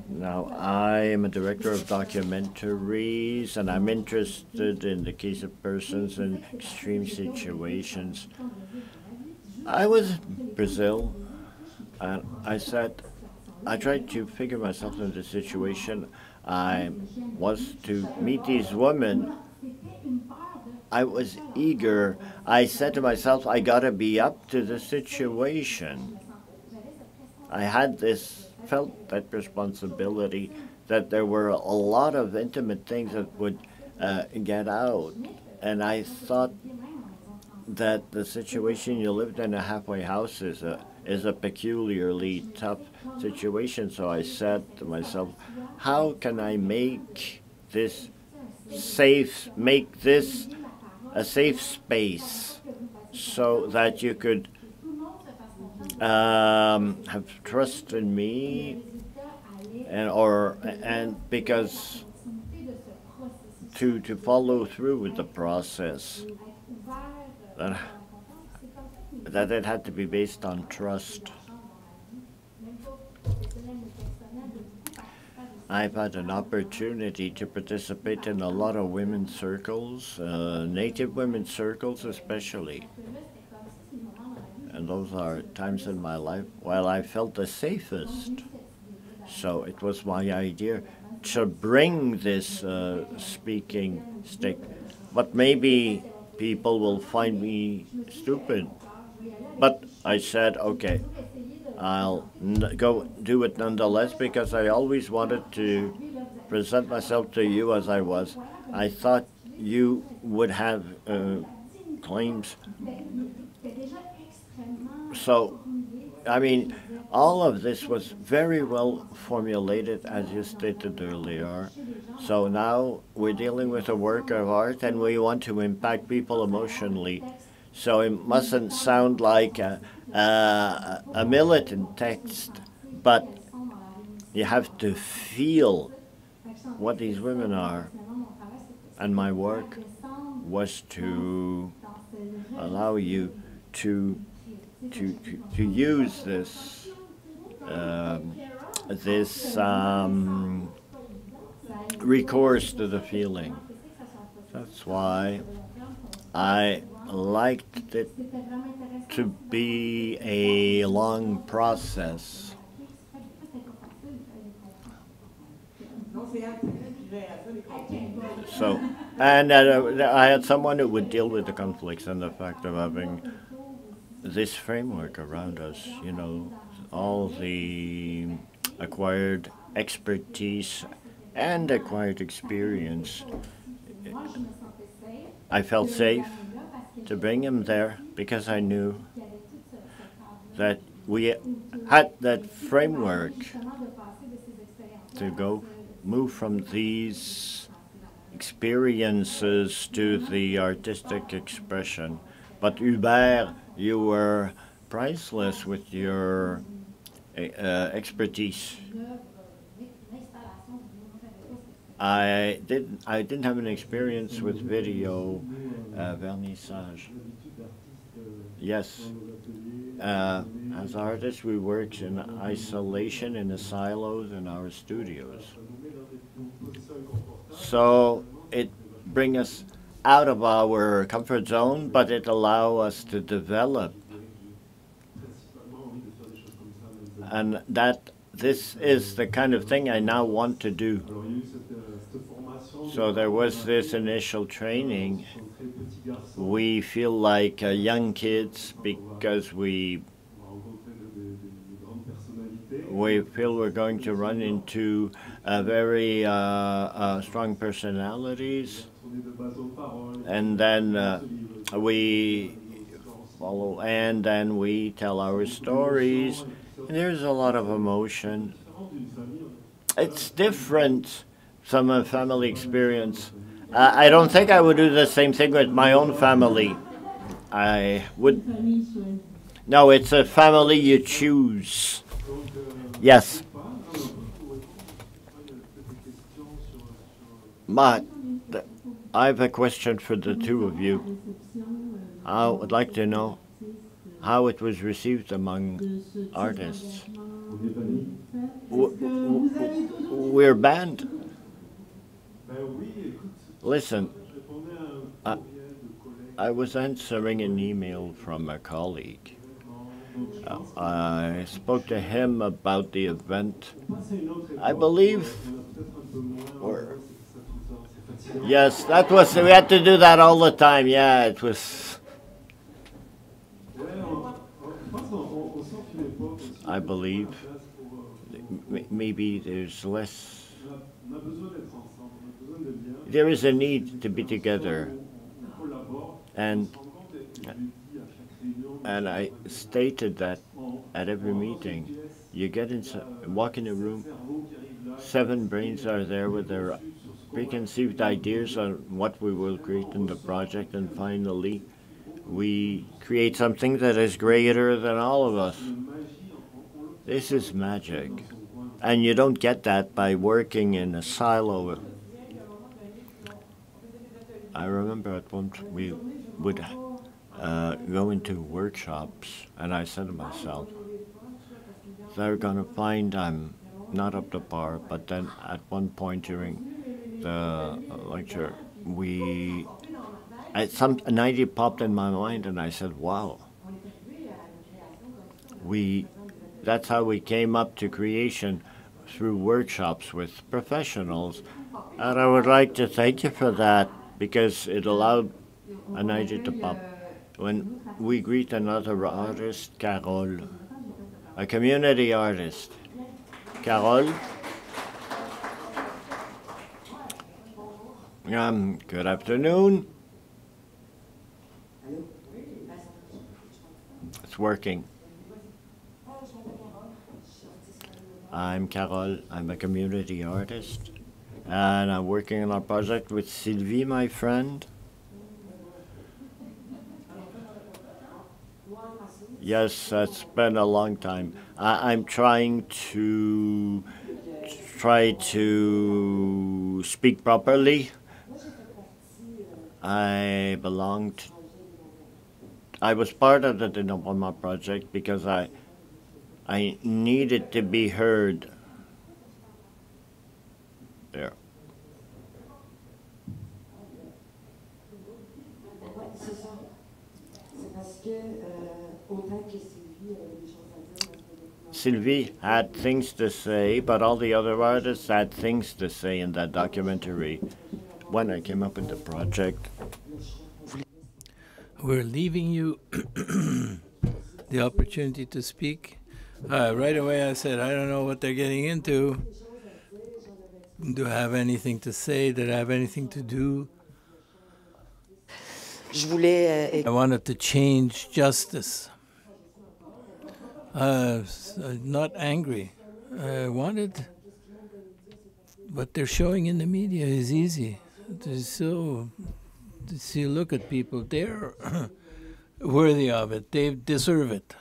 Now, I am a director of documentaries, and I'm interested in the case of persons in extreme situations. I was in Brazil, and I tried to figure myself into the situation. I was to meet these women. I was eager. I said to myself, I gotta be up to the situation. I felt that responsibility, that there were a lot of intimate things that would get out. And I thought that the situation you lived in a halfway house is a peculiarly tough situation. So I said to myself, how can I make this safe, make this a safe space so that you could have trust in me, and because to follow through with the process, that it had to be based on trust. I've had an opportunity to participate in a lot of women's circles, Native women's circles especially. And those are times in my life while I felt the safest. So it was my idea to bring this speaking stick. But maybe people will find me stupid. But I said, okay, I'll go do it nonetheless, because I always wanted to present myself to you as I was. I thought you would have claims. So, I mean, all of this was very well formulated, as you stated earlier. So now we're dealing with a work of art, and we want to impact people emotionally. So it mustn't sound like a militant text, but you have to feel what these women are. And my work was to allow you to use this recourse to the feeling. That's why I liked it to be a long process. So, and I had someone who would deal with the conflicts and the fact of having this framework around us, you know, all the acquired expertise and acquired experience. I felt safe to bring him there because I knew that we had that framework to move from these experiences to the artistic expression. But Hubert, you were priceless with your expertise. I didn't have an experience with video vernissage. Yes, as artists, we work in isolation in the silos in our studios. So it brings us out of our comfort zone, but it allows us to develop. And this is the kind of thing I now want to do. So there was this initial training. We feel like young kids because we feel we're going to run into very strong personalities, and then we follow, and then we tell our stories. And there's a lot of emotion. It's different from a family experience. I don't think I would do the same thing with my own family. I would. No, it's a family you choose. Yes. But I have a question for the two of you. I would like to know how it was received among artists. We're banned. Listen, I was answering an email from a colleague. I spoke to him about the event. I believe, yes, we had to do that all the time. Yeah, it was. I believe maybe there's less. There is a need to be together, and I stated that at every meeting. You get inside, walk in a room, 7 brains are there with their preconceived ideas on what we will create in the project, and finally we create something that is greater than all of us. This is magic. And you don't get that by working in a silo. I remember at once we would go into workshops, and I said to myself, they're going to find I'm not up to par. But then at one point during the lecture, an idea popped in my mind, and I said, wow, that's how we came up to creation, through workshops with professionals. And I would like to thank you for that, because it allowed an idea to pop. When we greet another artist, Carole, a community artist. Carole? Good afternoon. It's working. I'm Carole. I'm a community artist, and I'm working on a project with Sylvie, my friend. Yes, it's been a long time. I'm trying to speak properly. I was part of the Denopoma project because I needed to be heard. There. Sylvie had things to say, but all the other artists had things to say in that documentary when I came up with the project.
We're leaving you the opportunity to speak. Right away I said, I don't know what they're getting into. Do I have anything to say? Did I have anything to do? I wanted to change justice. Not angry. I wanted what they're showing in the media is easy. So look at people, they're worthy of it. They deserve it.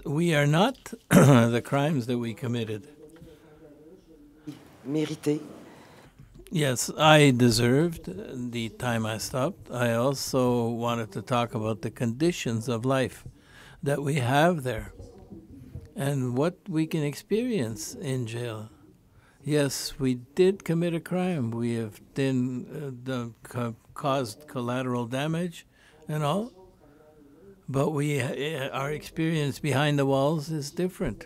We are not the crimes that we committed.
Mérité.
Yes, I deserved the time I stopped. I also wanted to talk about the conditions of life that we have there and what we can experience in jail. Yes, we did commit a crime. We have caused collateral damage and all, but our experience behind the walls is different.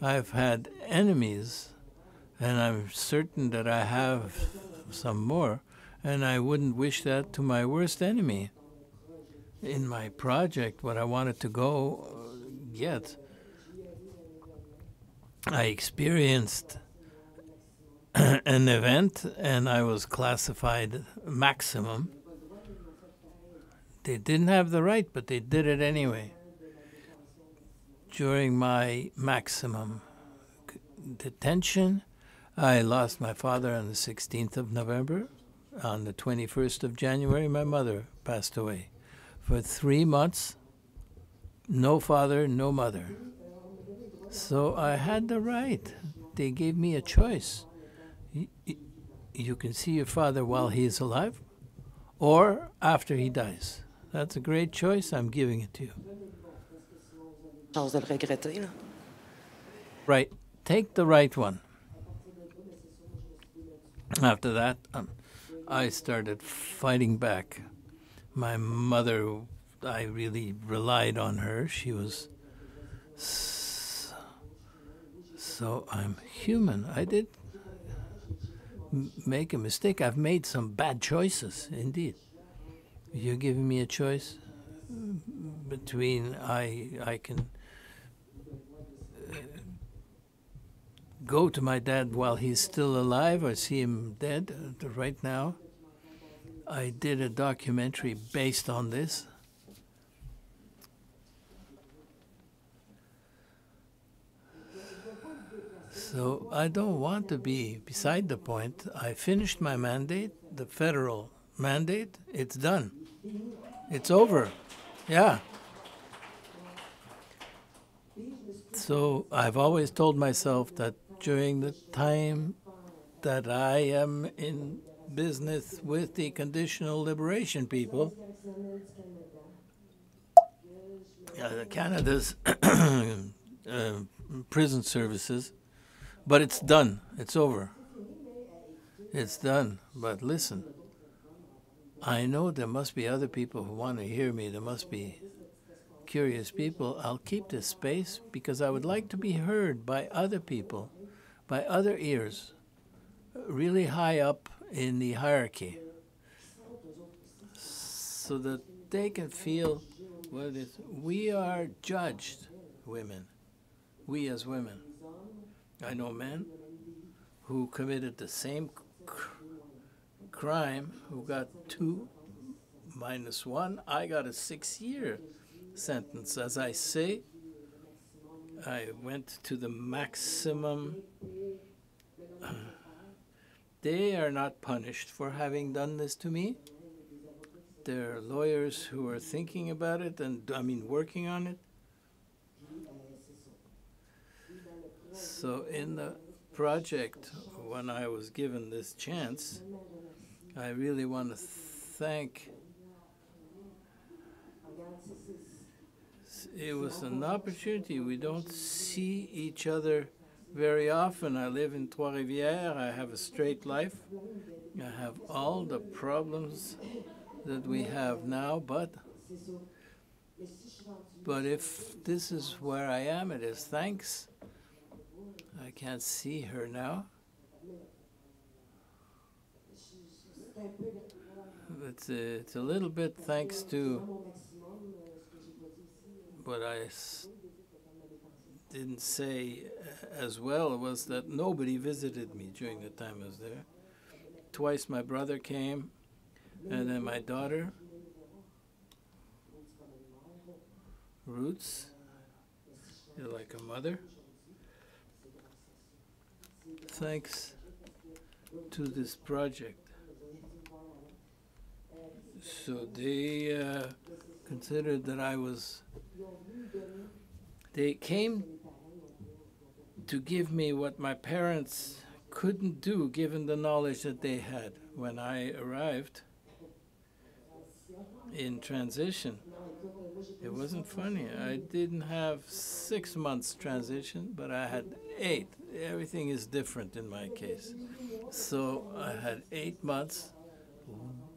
I've had enemies, and I'm certain that I have some more, and I wouldn't wish that to my worst enemy. In my project, what I wanted to get, I experienced an event, and I was classified maximum. They didn't have the right, but they did it anyway. During my maximum detention, I lost my father on the 16th of November. On the 21st of January, my mother passed away. For 3 months, no father, no mother. So I had the right. They gave me a choice. You can see your father while he is alive or after he dies. That's a great choice. I'm giving it to you.
Chance de le regretter, là.
Right. Take the right one. After that, I started fighting back. My mother, I really relied on her. She was so I'm human. I did make a mistake. I've made some bad choices, indeed. You're giving me a choice between I can go to my dad while he's still alive or see him dead right now. I did a documentary based on this. So I don't want to be beside the point. I finished my mandate, the federal mandate. It's done. It's over. Yeah. So I've always told myself that during the time that I am in business with the conditional liberation people, Canada's prison services, but it's done. It's over. It's done. But listen, I know there must be other people who want to hear me. There must be curious people. I'll keep this space because I would like to be heard by other people, by other ears, really high up in the hierarchy, so that they can feel what it is. We are judged, women. We as women. I know men who committed the same crime who got 2 minus 1. I got a 6-year sentence. As I say, I went to the maximum. They are not punished for having done this to me. There are lawyers who are thinking about it and, working on it. So in the project, when I was given this chance, I really want to thank. It was an opportunity. We don't see each other very often. I live in Trois-Rivières. I have a straight life. I have all the problems that we have now, but if this is where I am, it is thanks. I can't see her now. It's a little bit thanks to what I didn't say as well, was that nobody visited me during the time I was there. Twice my brother came, and then my daughter, Roots, you're like a mother. Thanks to this project. So they considered that they came to give me what my parents couldn't do given the knowledge that they had. When I arrived in transition, it wasn't funny. I didn't have 6 months transition, but I had 8. Everything is different in my case. So I had 8 months.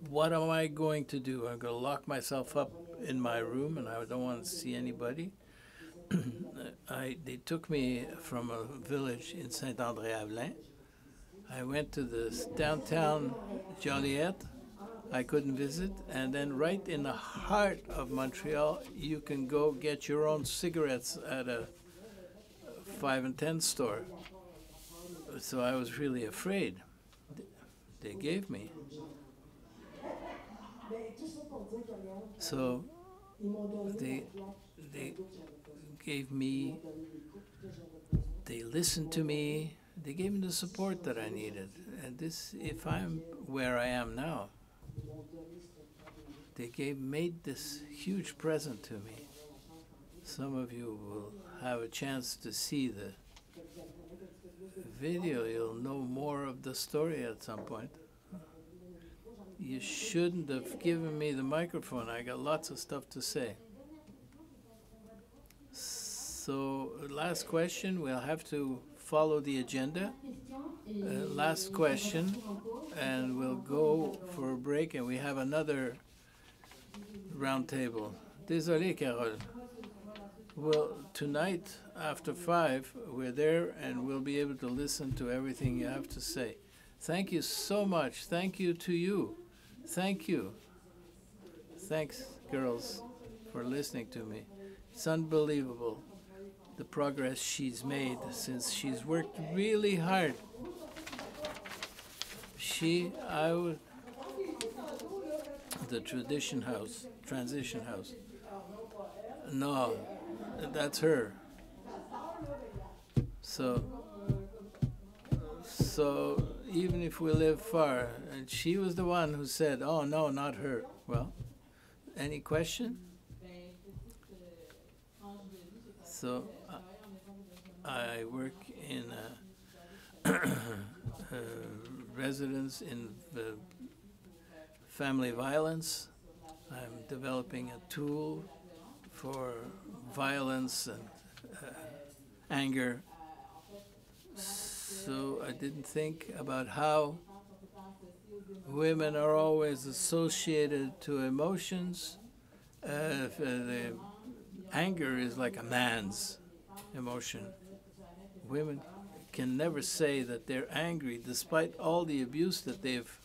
What am I going to do? I'm going to lock myself up in my room, and I don't want to see anybody. They took me from a village in Saint-André-Avelin. I went to the downtown Joliette. I couldn't visit. And then right in the heart of Montreal, you can go get your own cigarettes at a 5 and 10 store. So I was really afraid. They gave me. So they gave me, they listened to me, they gave me the support that I needed. And this, if I'm where I am now, they made this huge present to me. Some of you will have a chance to see the video. You'll know more of the story at some point. You shouldn't have given me the microphone. I got lots of stuff to say. So, last question. We'll have to follow the agenda. Last question, and we'll go for a break, and we have another round table. Désolé, Carole. Well, tonight after 5, we're there, and we'll be able to listen to everything you have to say. Thank you so much. Thank you to you. Thank you. Thanks, girls, for listening to me. It's unbelievable, the progress she's made since she's worked really hard. The transition house. No, that's her. So So even if we live far, and she was the one who said, "Oh no, not her." Well, any question? So I work in a residence in family violence. I'm developing a tool for violence and anger. So I didn't think about how women are always associated to emotions. The anger is like a man's emotion. Women can never say that they're angry despite all the abuse that they've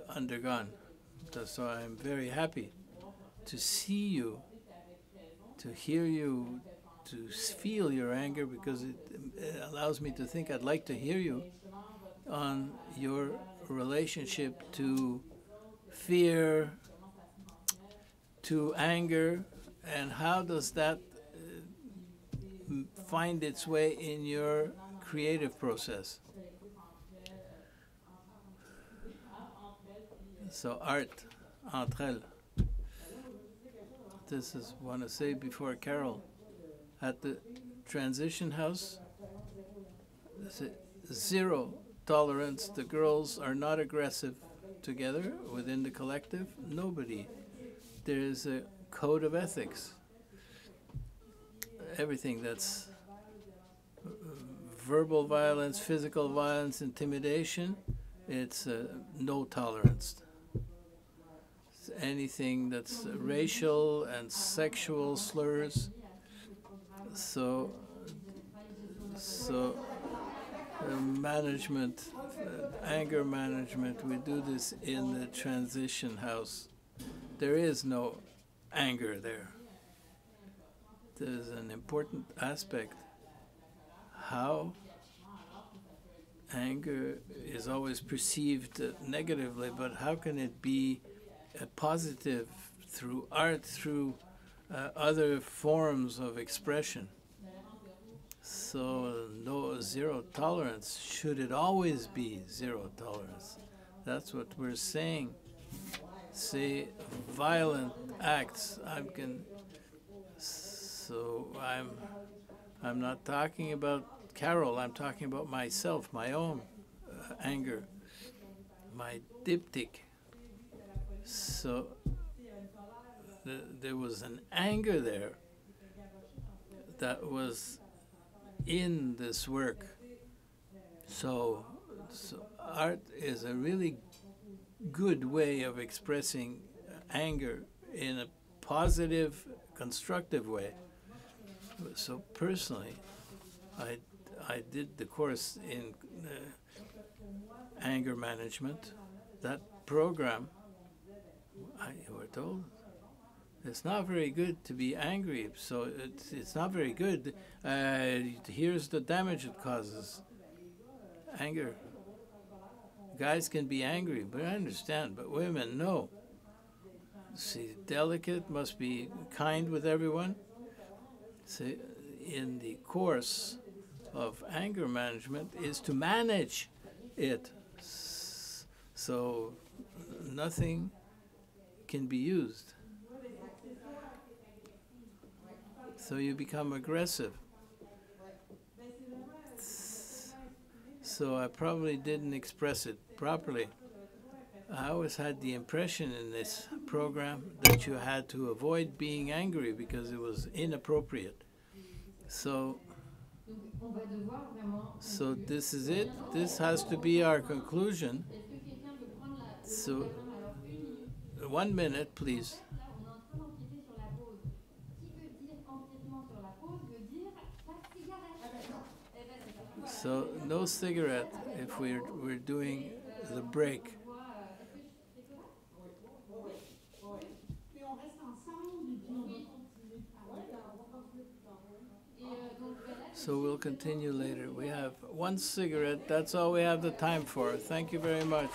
undergone. So I'm very happy to see you, to hear you, to feel your anger, because it allows me to think I'd like to hear you on your relationship to fear, to anger, and how does that find its way in your creative process. So art, Entr'Elles. This is what I want to say before Carol. At the transition house, zero tolerance. The girls are not aggressive together within the collective. Nobody. There is a code of ethics. Everything that's verbal violence, physical violence, intimidation, it's no tolerance. Anything that's racial and sexual slurs. So management, anger management, we do this in the transition house. There is no anger there. There's an important aspect. How anger is always perceived negatively, but how can it be positive through art, through other forms of expression? So zero tolerance. Should it always be zero tolerance? That's what we're saying. Say violent acts. I'm not talking about Carol. I'm talking about myself, my own anger, my diptych. So there was an anger there that was in this work. So art is a really good way of expressing anger in a positive, constructive way. So personally, I did the course in anger management. That program, you were told, it's not very good to be angry, so it's not very good. Here's the damage it causes. Anger. Guys can be angry, but I understand, but women, no. See, delicate, must be kind with everyone. See, in the course of anger management is to manage it. So nothing can be used. So you become aggressive. So I probably didn't express it properly. I always had the impression in this program that you had to avoid being angry because it was inappropriate. So this is it. This has to be our conclusion. So 1 minute, please. So no cigarette if we're doing the break. So we'll continue later. We have 1 cigarette. That's all we have the time for. Thank you very much.